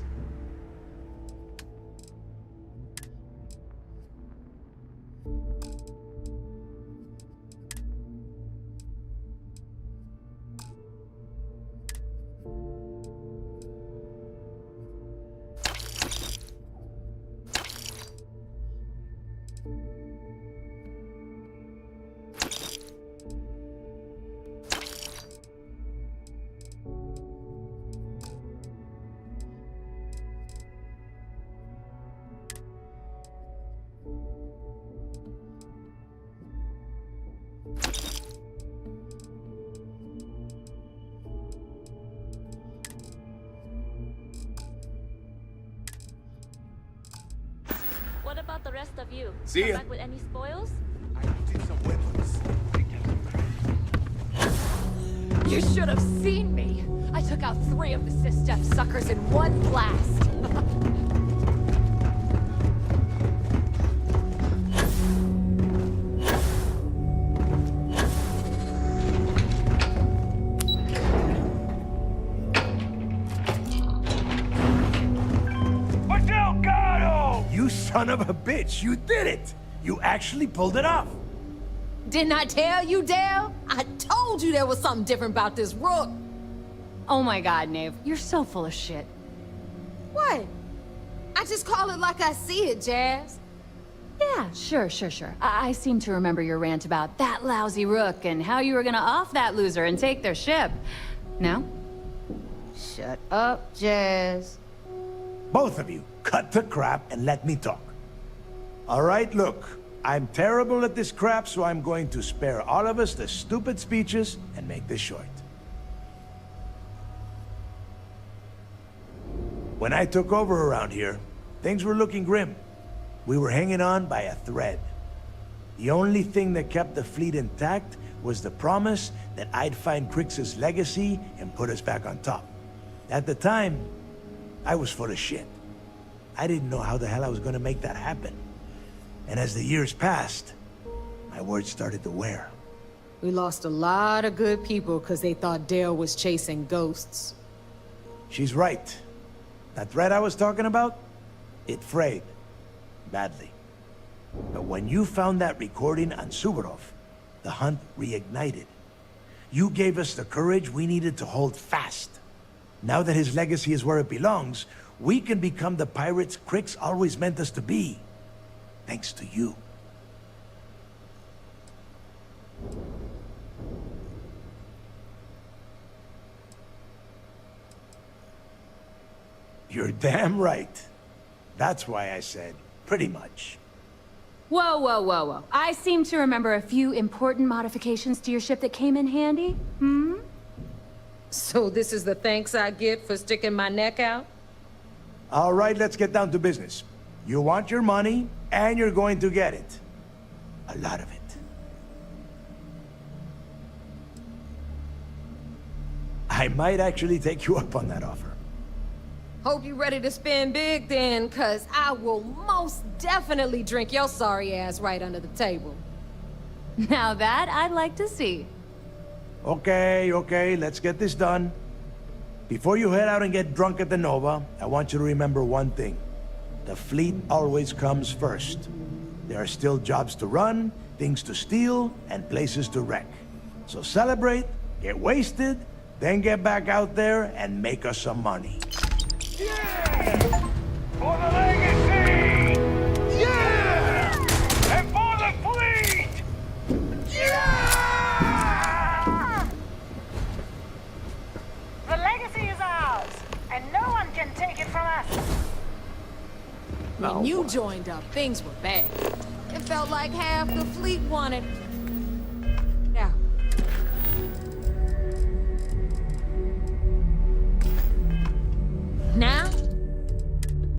rest of you? See Come ya. back with any spoils? You should have seen me. I took out 3 of the SysDef suckers in one blast. You son of a bitch, you did it! You actually pulled it off! Didn't I tell you, Dale? I told you there was something different about this rook. Oh my god, Nave. You're so full of shit. What? I just call it like I see it, Jazz. Yeah, sure. I seem to remember your rant about that lousy rook and how you were gonna off that loser and take their ship. No? Shut up, Jazz. Both of you, cut the crap and let me talk. All right, look. I'm terrible at this crap, so I'm going to spare all of us the stupid speeches and make this short. When I took over around here, things were looking grim. We were hanging on by a thread. The only thing that kept the fleet intact was the promise that I'd find Crix's legacy and put us back on top. At the time, I was full of shit. I didn't know how the hell I was gonna make that happen. And as the years passed, my words started to wear. We lost a lot of good people because they thought Dale was chasing ghosts. She's right. That thread I was talking about, it frayed. Badly. But when you found that recording on Suvorov, the hunt reignited. You gave us the courage we needed to hold fast. Now that his legacy is where it belongs, we can become the pirates Crix always meant us to be. Thanks to you. You're damn right. That's why I said, pretty much. Whoa. I seem to remember a few important modifications to your ship that came in handy. So this is the thanks I get for sticking my neck out? All right, let's get down to business. You want your money, and you're going to get it. A lot of it. I might actually take you up on that offer. Hope you're ready to spend big then, cause I will most definitely drink your sorry ass right under the table. Now that I'd like to see. Okay, let's get this done. Before you head out and get drunk at the Nova, I want you to remember one thing. The fleet always comes first. There are still jobs to run, things to steal, and places to wreck. So celebrate, get wasted, then get back out there and make us some money. Yeah! For the legacy! Yeah! And for the fleet! Yeah! The legacy is ours, and no one can take it from us. When you joined up, things were bad. It felt like half the fleet wanted